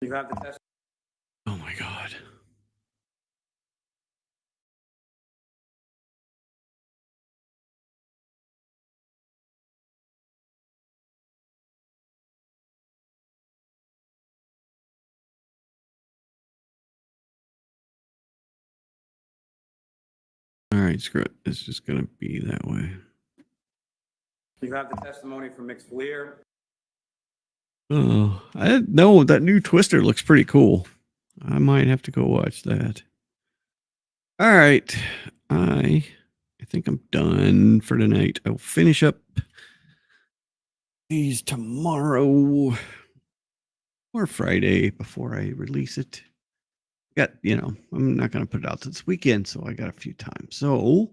You have the testimony. Oh my God. All right, screw it. It's just going to be that way. You have the testimony from mixed Lear. Oh, I didn't know that new Twister looks pretty cool. I might have to go watch that. All right. I think I'm done for tonight. I'll finish up these tomorrow or Friday before I release it. Got, I'm not going to put it out this weekend, so I got a few times. So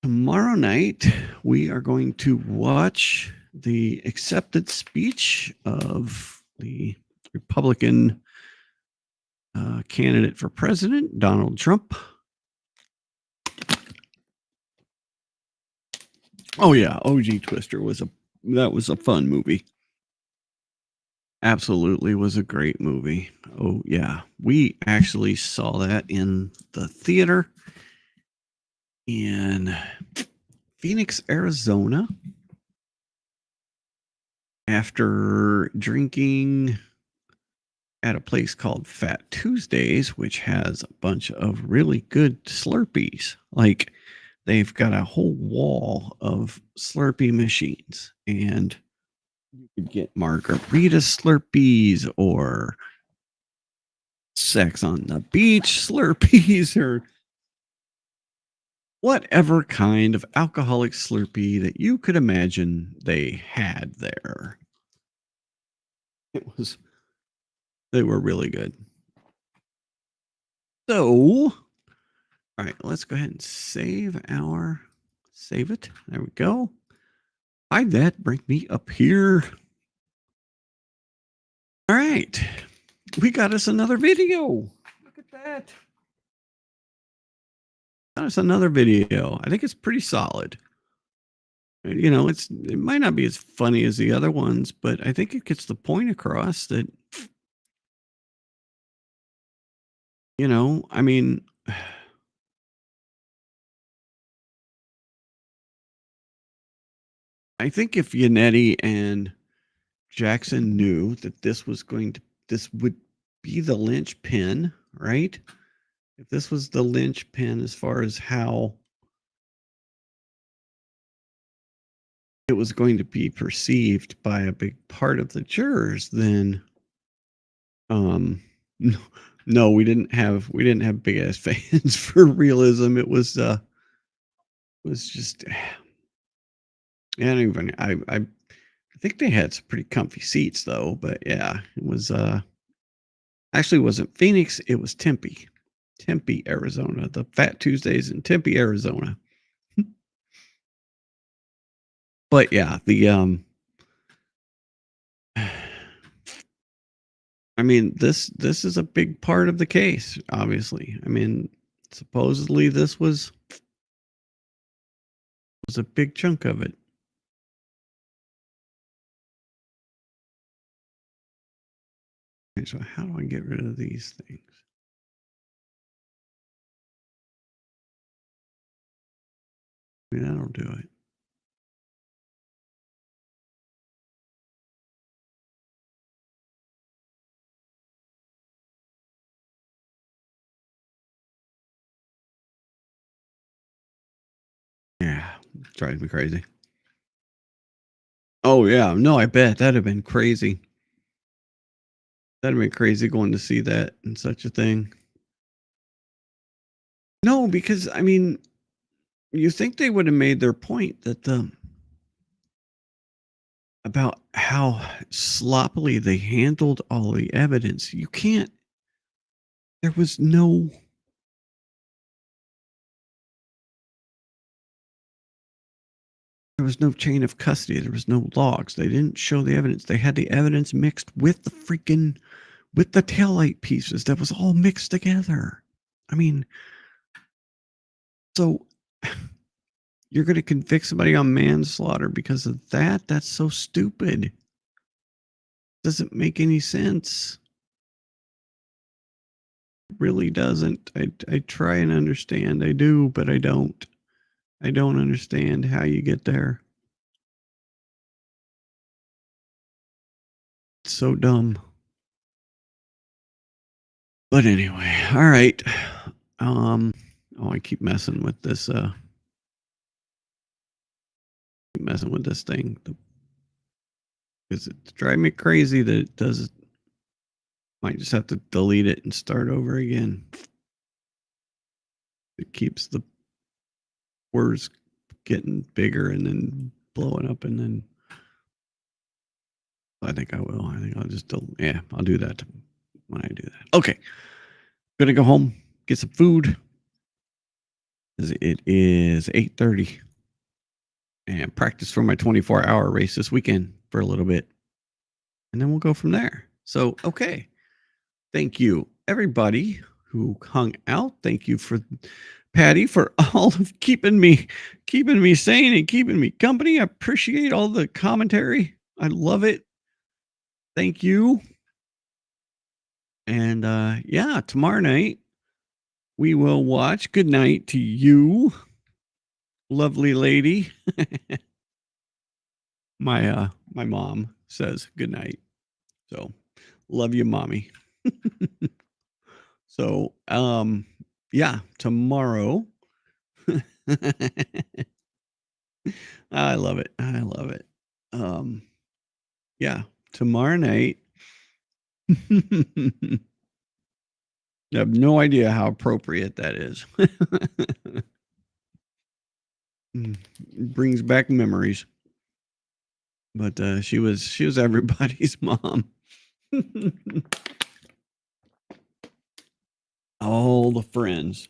tomorrow night, we are going to watch the acceptance speech of the Republican candidate for president, Donald Trump. Oh yeah, OG Twister was a fun movie. Absolutely was a great movie. Oh yeah, we actually saw that in the theater in Phoenix, Arizona. After drinking at a place called Fat Tuesdays, which has a bunch of really good Slurpees. Like they've got a whole wall of Slurpee machines, and you could get margarita Slurpees or sex on the beach Slurpees or whatever kind of alcoholic Slurpee that you could imagine they had there. They were really good. So, all right, let's go ahead and save it. There we go. Hide that. Bring me up here. All right. We got us another video. Look at that. Got us another video. I think it's pretty solid. You know, it might not be as funny as the other ones, but I think it gets the point across that, you know, I mean, I think if Yannetti and Jackson knew that this would be the linchpin, right? If this was the linchpin as far as how it was going to be perceived by a big part of the jurors, then no, we didn't have big ass fans for realism. It was just I don't even I think they had some pretty comfy seats though, but yeah, it was actually wasn't Phoenix, it was Tempe, Arizona. The Fat Tuesdays in Tempe, Arizona. But yeah, the I mean, this is a big part of the case, obviously. I mean, supposedly this was a big chunk of it. Okay, so how do I get rid of these things? I mean, that'll do it. Yeah, drives me crazy. Oh yeah, no, I bet that'd have been crazy. That'd have been crazy going to see that and such a thing. No, because I mean, you think they would have made their point that about how sloppily they handled all the evidence. You can't. There was no. There was no chain of custody. There was no logs. They didn't show the evidence. They had the evidence mixed with the taillight pieces. That was all mixed together. I mean, so you're going to convict somebody on manslaughter because of that? That's so stupid. Doesn't make any sense. It really doesn't. I try and understand. I do, but I don't. I don't understand how you get there. It's so dumb. But anyway, all right. Oh, I keep messing with this. Messing with this thing because it's driving me crazy that it does. Might just have to delete it and start over again. It keeps the words getting bigger and then blowing up, and then I think I will. I think I'll just I'll do that when I do that. Okay, gonna go home, get some food. It is 8:30, and practice for my 24-hour race this weekend for a little bit, and then we'll go from there. So, okay, thank you everybody who hung out. Thank you for Patty for all of keeping me sane and keeping me company. I appreciate all the commentary. I love it. Thank you. And yeah, tomorrow night we will watch. Good night to you, lovely lady. My mom says good night. So love you, mommy. So yeah, tomorrow. I love it. I love it. Yeah, tomorrow night. I have no idea how appropriate that is. Brings back memories. But she was everybody's mom. All the friends.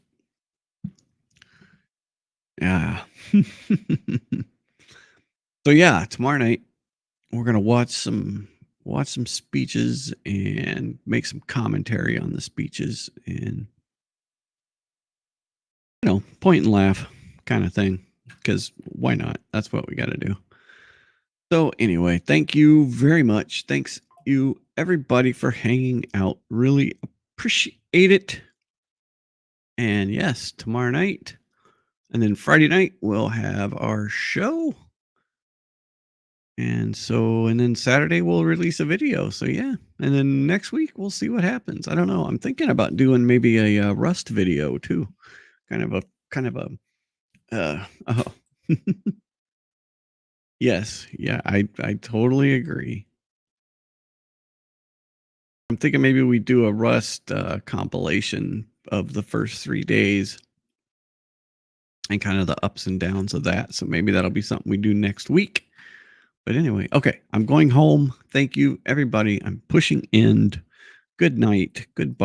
Yeah. So yeah, tomorrow night we're gonna watch some speeches and make some commentary on the speeches and point and laugh kind of thing, because why not? That's what we got to do. So anyway, thank you very much. Thanks you everybody for hanging out. Really appreciate it. And yes, tomorrow night and then Friday night we'll have our show. And then Saturday we'll release a video. So yeah, and then next week we'll see what happens. I don't know. I'm thinking about doing maybe a Rust video too. Kind of a oh. Yes, yeah, I totally agree. I'm thinking maybe we do a Rust compilation of the first 3 days and kind of the ups and downs of that. So maybe that'll be something we do next week. But anyway, okay, I'm going home. Thank you, everybody. I'm pushing end. Good night. Goodbye.